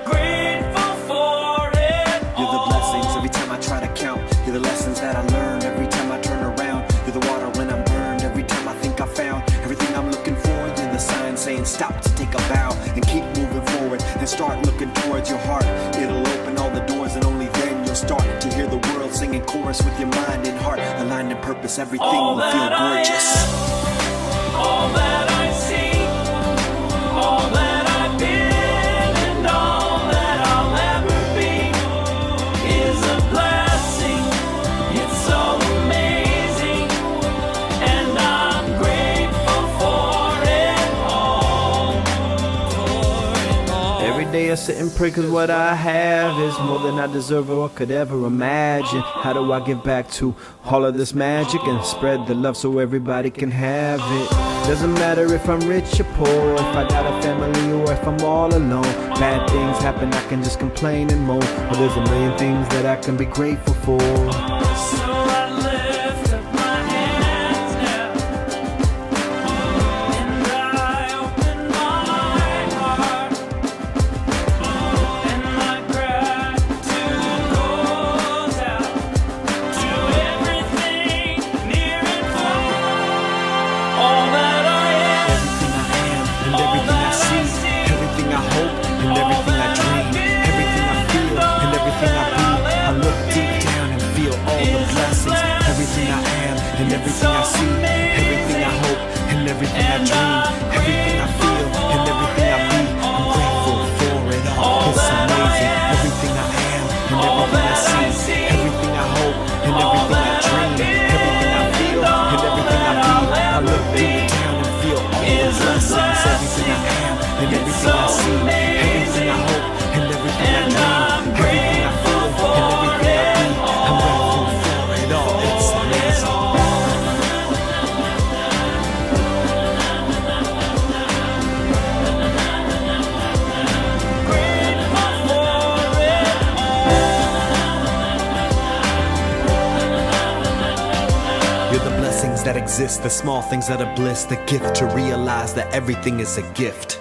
Grateful for it You're the blessings every time I try to count. You're the lessons that I learn every time I turn around. You're the water when I'm burned every time I think I found everything I'm looking for. You're the sign saying stop to take a bow and keep moving forward and start looking towards your heart. It'll open all the doors and only then you'll start to hear the world singing chorus with your mind and heart aligned in purpose. Everything all will feel that I gorgeous. am, all that I see, all that I've been, and all that I'll ever be is a blessing. It's so amazing, and I'm grateful for it all. Every day I sit and pray cause what I have is more than I deserve or could ever imagine. How do I give back to all of this magic and spread the love so everybody can have it? Doesn't matter if I'm rich or poor, if I got a family or if I'm all alone. Bad things happen, I can just complain and moan. But there's a million things that I can be grateful for. So I lift up my hands now, and I open my heart, and my gratitude goes out to everything near and far. All that I am, Everything I am and everything I see, everything I hope and everything I dream, everything I feel and everything I be. I look deep down and feel all the blessings. Everything I am and everything I see, everything I hope and everything I dream, everything I feel and everything I be. I'm grateful for it all. It's amazing. Everything I am and everything I see, everything I hope and everything I dream, everything I feel and everything I be. I look deep down and feel all the blessings. Everything I am and everything I see, everything I hope and everything I dream, everything I feel and everything I be. I'm grateful for it all. It's amazing. You're the blessings that exist, the small things that are bliss, the gift to realize that everything is a gift.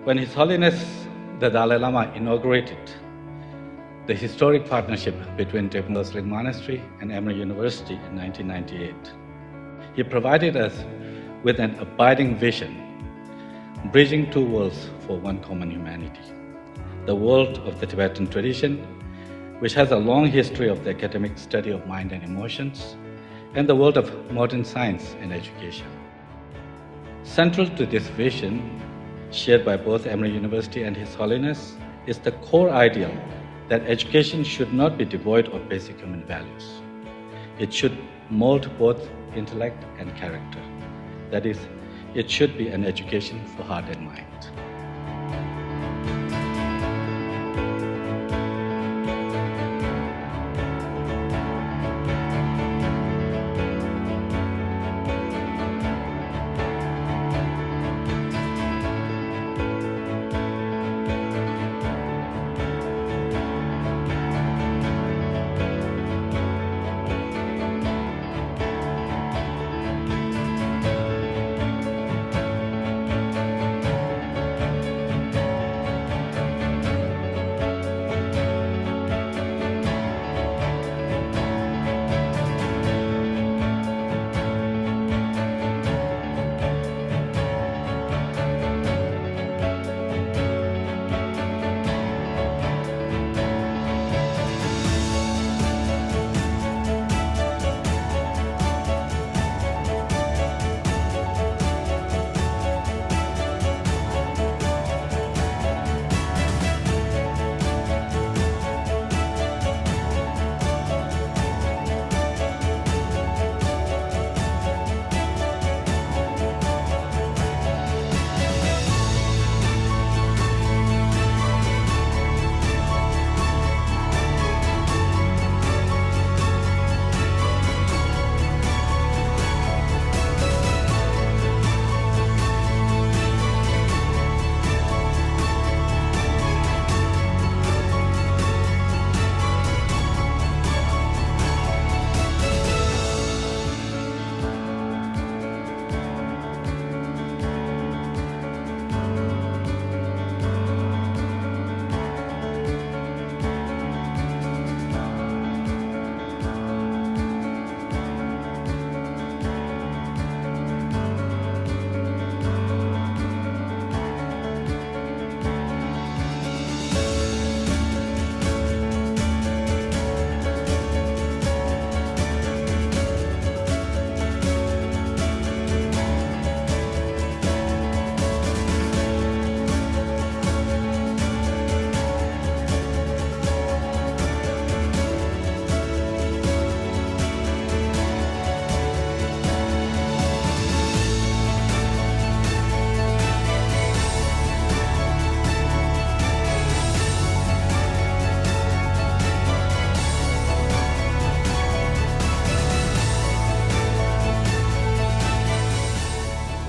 When His Holiness the Dalai Lama inaugurated the historic partnership between Tenzin Monastery and Emory University in 1998, he provided us with an abiding vision, bridging two worlds for one common humanity. The world of the Tibetan tradition, which has a long history of the academic study of mind and emotions, and the world of modern science and education. Central to this vision, shared by both Emory University and His Holiness, is the core ideal that education should not be devoid of basic human values. It should mold both intellect and character. That is, it should be an education for heart and mind.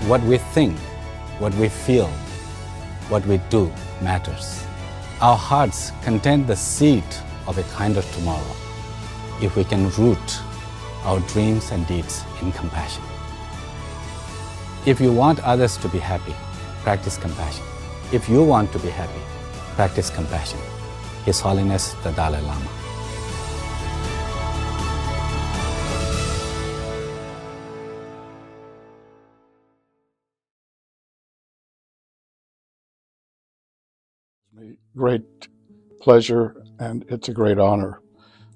What we think, what we feel, what we do matters. Our hearts contain the seed of a kinder tomorrow if we can root our dreams and deeds in compassion. If you want others to be happy, practice compassion. If you want to be happy, practice compassion. His Holiness the Dalai Lama. Great pleasure, and it's a great honor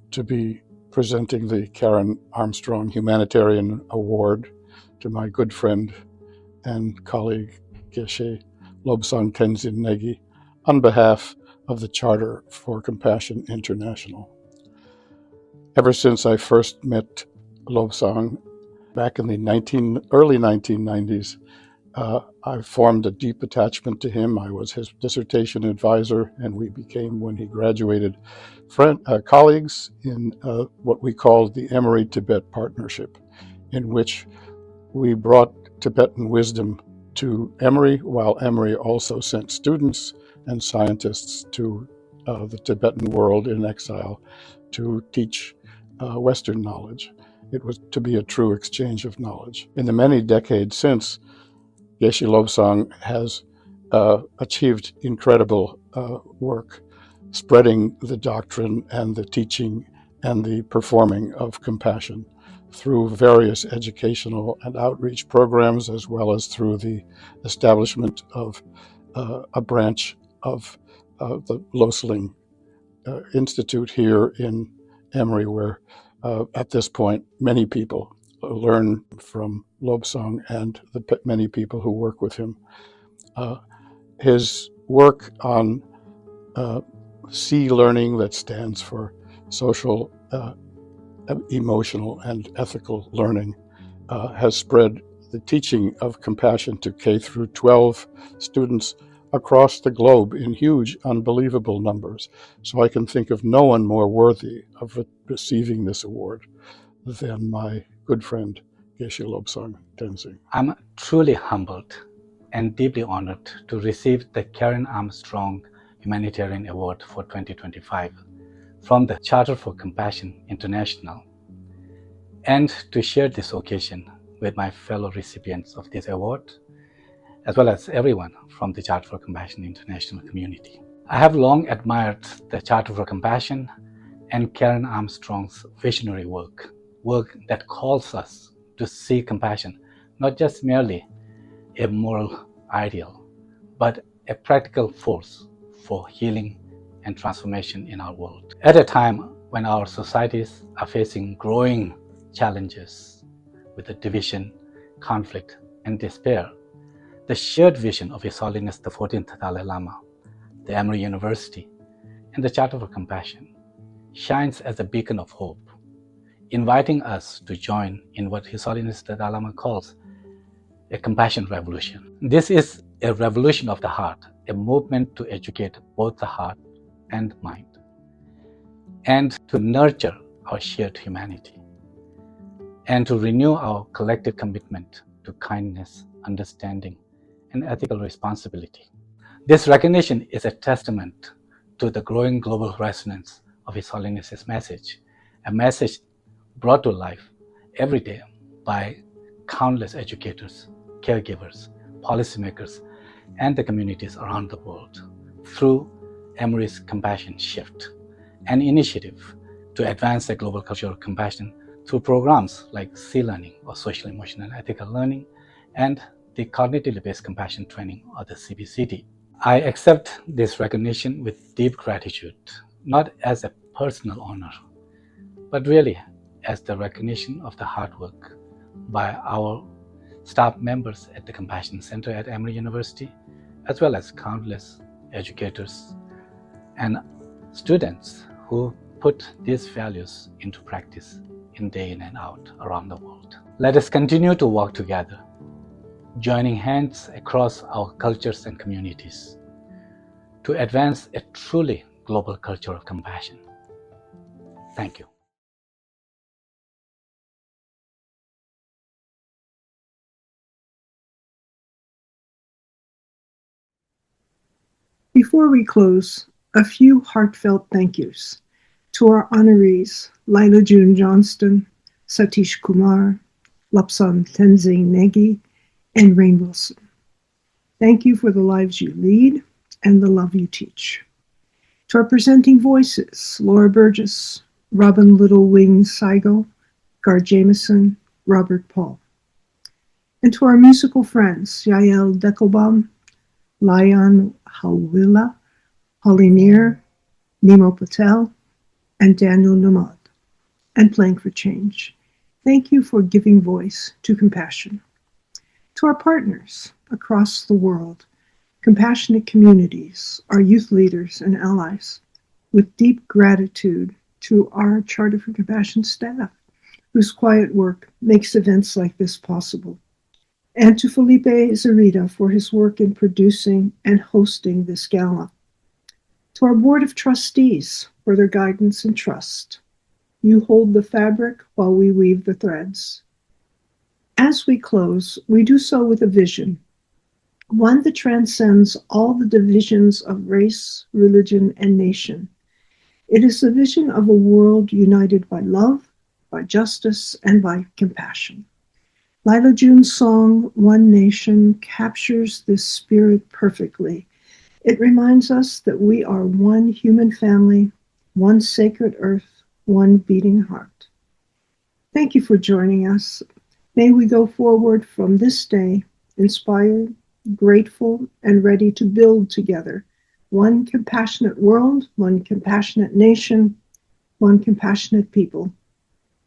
to be presenting the Karen Armstrong Humanitarian Award to my good friend and colleague Geshe Lobsang Tenzin Negi on behalf of the Charter for Compassion International. Ever since I first met Lobsang back in the early 1990s, I formed a deep attachment to him. I was his dissertation advisor, and we became, when he graduated, colleagues in what we called the Emory Tibet Partnership, in which we brought Tibetan wisdom to Emory, while Emory also sent students and scientists to the Tibetan world in exile to teach Western knowledge. It was to be a true exchange of knowledge. In the many decades since, Geshe Lobsang has achieved incredible work spreading the doctrine and the teaching and the performing of compassion through various educational and outreach programs, as well as through the establishment of a branch of the Lobsang Institute here in Emory, where at this point many people learn from Lobsang and the many people who work with him. His work on C learning, that stands for social, emotional, and ethical learning, has spread the teaching of compassion to K through 12 students across the globe in huge, unbelievable numbers. So I can think of no one more worthy of receiving this award than my good friend Geshe Lobsang Tenzin. I'm truly humbled and deeply honored to receive the Karen Armstrong Humanitarian Award for 2025 from the Charter for Compassion International, and to share this occasion with my fellow recipients of this award, as well as everyone from the Charter for Compassion International community. I have long admired the Charter for Compassion and Karen Armstrong's visionary work that calls us to see compassion not just merely a moral ideal, but a practical force for healing and transformation in our world. At a time when our societies are facing growing challenges with the division, conflict, and despair, the shared vision of His Holiness the 14th Dalai Lama, the Emory University, and the Charter for Compassion shines as a beacon of hope, inviting us to join in what His Holiness the Dalai Lama calls a compassion revolution. This is a revolution of the heart, a movement to educate both the heart and mind, and to nurture our shared humanity, and to renew our collective commitment to kindness, understanding, and ethical responsibility. This recognition is a testament to the growing global resonance of His Holiness's message, a message brought to life every day by countless educators, caregivers, policymakers, and the communities around the world through Emory's Compassion Shift, an initiative to advance the global culture of compassion through programs like C-Learning, or Social, Emotional, and Ethical Learning, and the Cognitively Based Compassion Training, or the CBCT. I accept this recognition with deep gratitude, not as a personal honor, but really as the recognition of the hard work by our staff members at the Compassion Center at Emory University, as well as countless educators and students who put these values into practice in day in and out around the world. Let us continue to work together, joining hands across our cultures and communities to advance a truly global culture of compassion. Thank you. Before we close, a few heartfelt thank yous to our honorees, Lila June Johnston, Satish Kumar, Lobsang Tenzin Negi, and Rain Wilson. Thank you for the lives you lead and the love you teach. To our presenting voices, Laura Burgess, Robin Little Wings Saigo, Gar Jameson, Robert Paul. And to our musical friends, Yael Deckelbaum, Layan Hawila, Holly Neer, Nemo Patel, and Daniel Namad, and Playing for Change. Thank you for giving voice to compassion. To our partners across the world, compassionate communities, our youth leaders and allies, with deep gratitude to our Charter for Compassion staff, whose quiet work makes events like this possible, and to Felipe Zarita for his work in producing and hosting this gala. To our Board of Trustees for their guidance and trust. You hold the fabric while we weave the threads. As we close, we do so with a vision, one that transcends all the divisions of race, religion, and nation. It is the vision of a world united by love, by justice, and by compassion. Lila June's song, One Nation, captures this spirit perfectly. It reminds us that we are one human family, one sacred earth, one beating heart. Thank you for joining us. May we go forward from this day, inspired, grateful, and ready to build together one compassionate world, one compassionate nation, one compassionate people.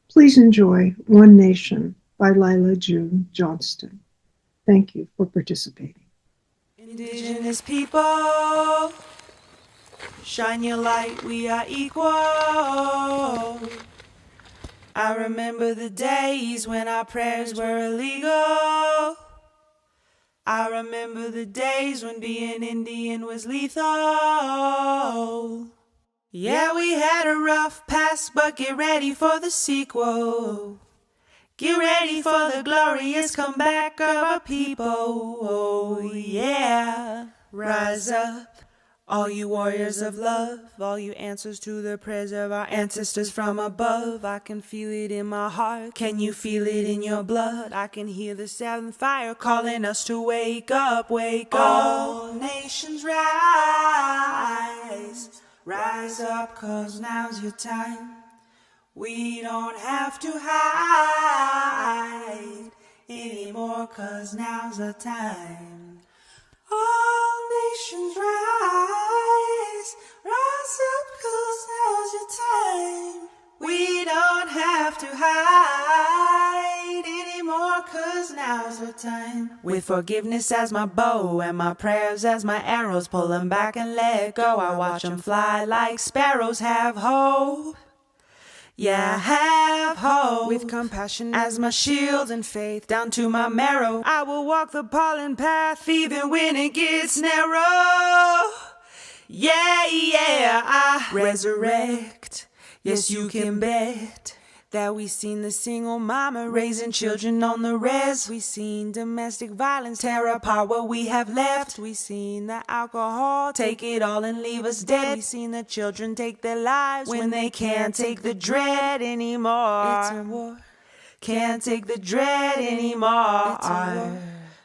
Please enjoy One Nation by Lila June Johnston. Thank you for participating. Indigenous people, shine your light, we are equal. I remember the days when our prayers were illegal. I remember the days when being Indian was lethal. Yeah, we had a rough past, but get ready for the sequel. Get ready for the glorious comeback of our people. Oh, yeah. Rise up, all you warriors of love, all you answers to the prayers of our ancestors from above. I can feel it in my heart. Can you feel it in your blood? I can hear the seventh fire calling us to wake up, wake up. All nations rise. Rise up, 'cause now's your time. We don't have to hide anymore, 'cause now's the time. All nations rise, rise up, 'cause now's your time. We don't have to hide anymore, 'cause now's the time. With forgiveness as my bow and my prayers as my arrows, pull them back and let go. I watch them fly like sparrows. Have hope. Yeah, have hope. With compassion as my shield and faith down to my marrow, I will walk the pollen path even when it gets narrow. Yeah, yeah, I resurrect. Yes, you can bet that we seen the single mama raising children on the res. We seen domestic violence tear apart what we have left. We seen the alcohol take it all and leave us dead. We seen the children take their lives when they can't take the dread anymore. It's a war. Can't take the dread anymore. It's a war.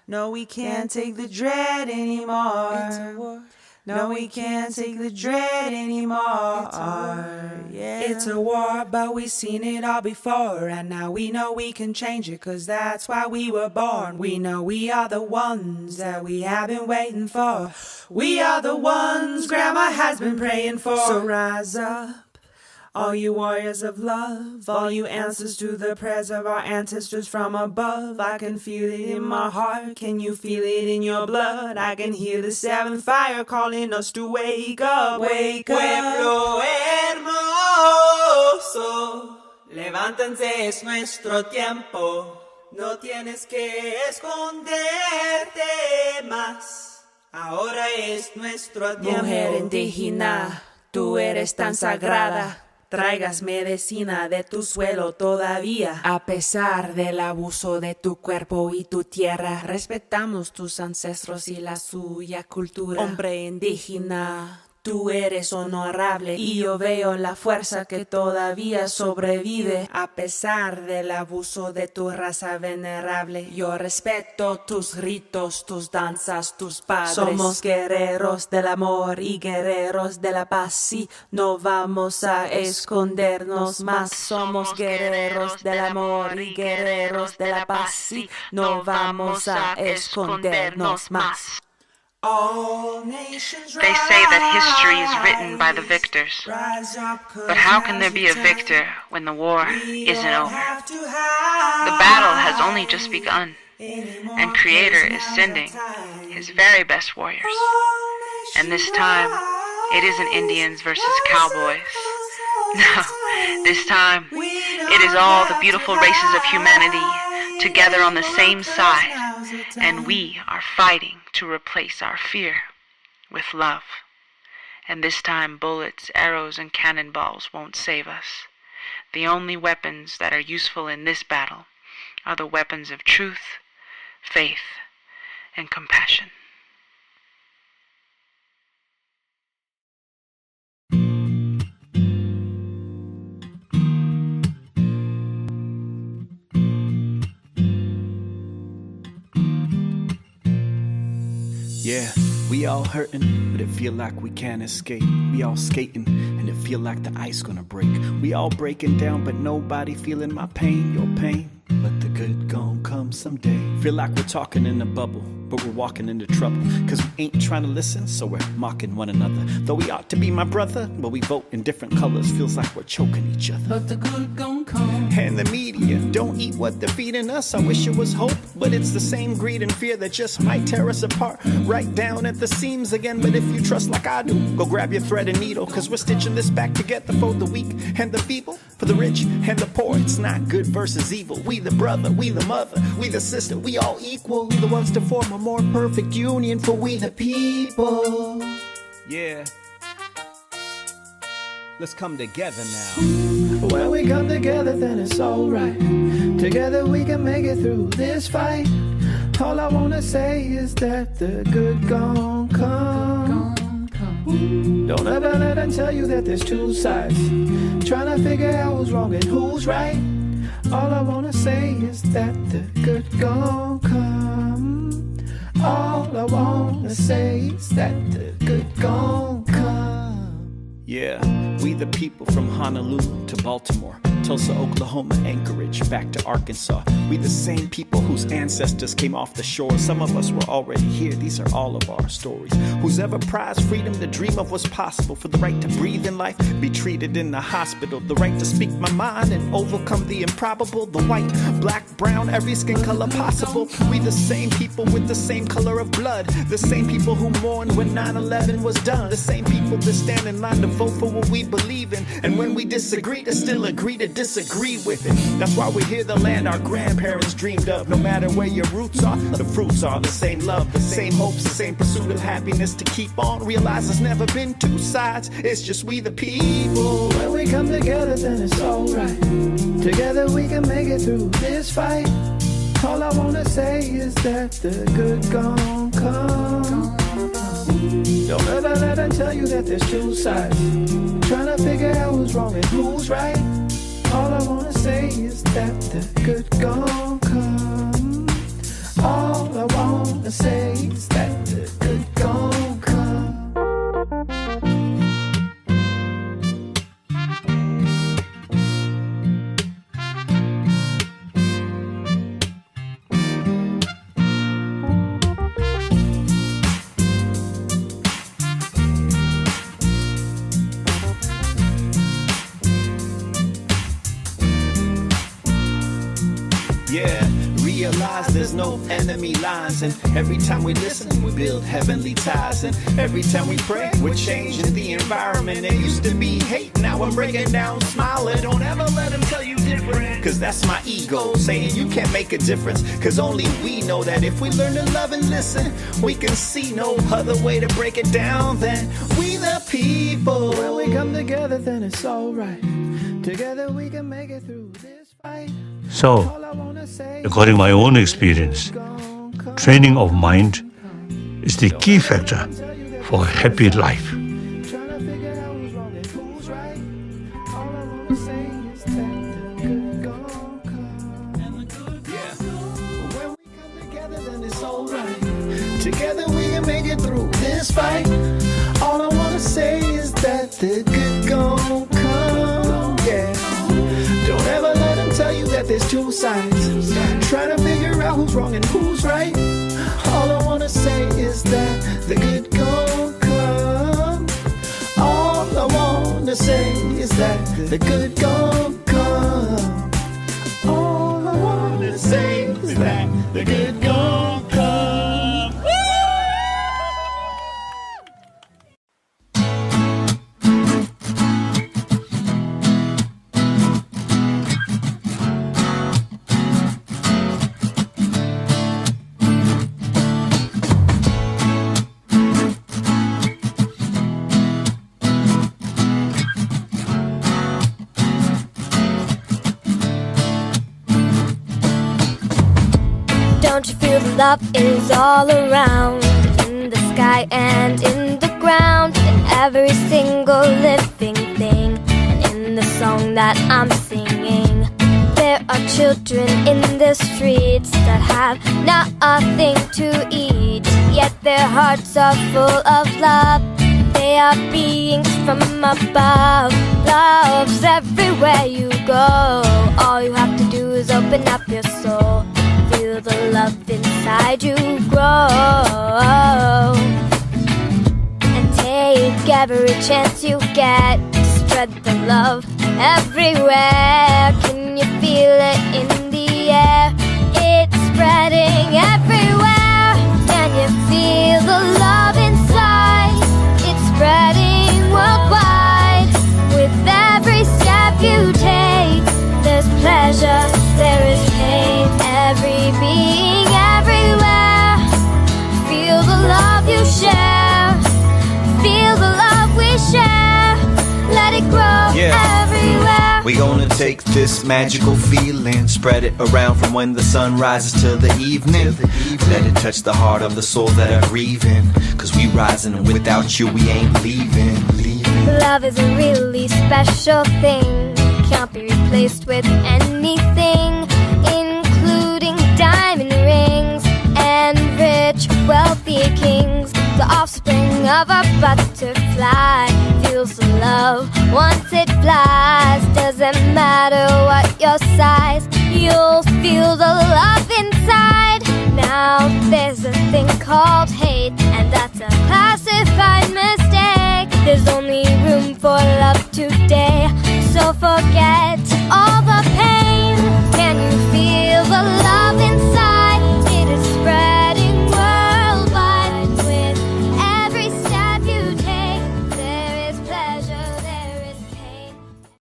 No, we can't take the dread anymore. It's a war. No, we can't take the dread anymore. It's a war, but we've seen it all before. And now we know we can change it, 'cause that's why we were born. We know we are the ones that we have been waiting for. We are the ones Grandma has been praying for. So rise up, all you warriors of love, all you answers to the prayers of our ancestors from above. I can feel it in my heart. Can you feel it in your blood? I can hear the seventh fire calling us to wake up, wake up. Pueblo hermoso, levántense, es nuestro tiempo. No tienes que esconderte más. Ahora es nuestro tiempo. Mujer indígena, tú eres tan sagrada. traigas medicina de tu suelo todavía. A pesar del abuso de tu cuerpo y tu tierra, respetamos tus ancestros y la suya cultura. Hombre indígena, tú eres honorable y yo veo la fuerza que todavía sobrevive a pesar del abuso de tu raza venerable. Yo respeto tus ritos, tus danzas, tus padres. Somos guerreros del amor y guerreros de la paz y no vamos a escondernos más. Somos guerreros del amor y guerreros de la paz y no vamos a escondernos más. They say that history is written by the victors. But how can there be a victor when the war isn't over? The battle has only just begun, and Creator is sending his very best warriors. And this time, it isn't Indians versus cowboys. No, this time, it is all the beautiful races of humanity together on the same side, and we are fighting to replace our fear with love. And this time bullets, arrows, and cannonballs won't save us. The only weapons that are useful in this battle are the weapons of truth, faith, and compassion. Yeah, we all hurting, but it feel like we can't escape. We all skating, and it feel like the ice gonna break. We all breaking down, but nobody feeling my pain, your pain. But the good gon' come someday. Feel like we're talking in a bubble, but we're walking into trouble. Cause we ain't trying to listen, so we're mocking one another. Though we ought to be my brother, but we vote in different colors. Feels like we're choking each other. But the good gon' come. And the media don't eat what they're feeding us. I wish it was hope, but it's the same greed and fear that just might tear us apart. Right down at the seams again. But if you trust like I do, go grab your thread and needle. Cause we're stitching this back together for the weak and the feeble, for the rich and the poor. It's not good versus evil. We the brother, we the mother, we the sister, we all equal. We the ones to form a more perfect union for we the people. Yeah. Let's come together now. When we come together, then it's alright. Together we can make it through this fight. All I wanna say is that the good gon' come. Don't ever let them tell you that there's two sides. Trying to figure out who's wrong and who's right. All I wanna say is that the good gon' come. All I wanna say is that the good gon' come. Yeah, we the people from Honolulu to Baltimore, Tulsa, Oklahoma, Anchorage, back to Arkansas. We the same people whose ancestors came off the shore. Some of us were already here, these are all of our stories. Who's ever prized freedom to dream of what's possible, for the right to breathe in life, be treated in the hospital, the right to speak my mind and overcome the improbable, the white, black, brown, every skin color possible. We the same people with the same color of blood, the same people who mourned when 9/11 was done, the same people that stand in line to vote for what we believe in, and when we disagree to still agree to disagree with it. That's why we're here, the land our grandparents dreamed of. No matter where your roots are, the fruits are the same love, the same hopes, the same pursuit of happiness to keep on. Realize there's never been two sides, it's just we the people. When we come together, then it's alright. Together we can make it through this fight. All I wanna say is that the good gon' come. Don't ever let them tell you that there's two sides. Trying to figure out who's wrong and who's right. All I wanna say is that the good gon' come. All I wanna say is that the good gon' come. Yeah, there's no enemy lines. And every time we listen, we build heavenly ties. And every time we pray, we're changing the environment. There used to be hate, now I'm breaking down smiling. Don't ever let them tell you different, cause that's my ego saying you can't make a difference. Cause only we know that if we learn to love and listen, we can see no other way to break it down than we the people. When we come together, then it's alright. Together we can make it through this fight. So, according to my own experience, training of mind is the key factor for a happy life. Together we can make it through this fight. All I wanna say is that the good gon' come, yeah. Don't ever let them tell you that there's two sides. Trying to figure out who's wrong and who's right. All I wanna say is that the good gon' come. All I wanna say is that the good gon' come. All I wanna say is that the good gon' come. Don't you feel the love is all around, in the sky and in the ground, in every single living thing, and in the song that I'm singing. There are children in the streets that have nothing to eat, yet their hearts are full of love. They are beings from above. Love's everywhere you go. All you have to do is open up your soul. Feel the love inside you grow. And take every chance you get to spread the love everywhere. Can you feel it in the air? It's spreading everywhere. Can you feel the love inside? It's spreading worldwide. With every step you take, there's pleasure, there is pain. Every being everywhere. Feel the love you share. Feel the love we share. Let it grow everywhere. We gonna take this magical feeling, spread it around from when the sun rises till the evening. Let it touch the heart of the soul that are grieving, cause we rising and without you we ain't leaving. Love is a really special thing. Can't be replaced with anything, including diamond rings and rich, wealthy kings. The offspring of a butterfly feels the love once it flies. Doesn't matter what your size, you'll feel the love inside. Now there's a thing called hate, and that's a class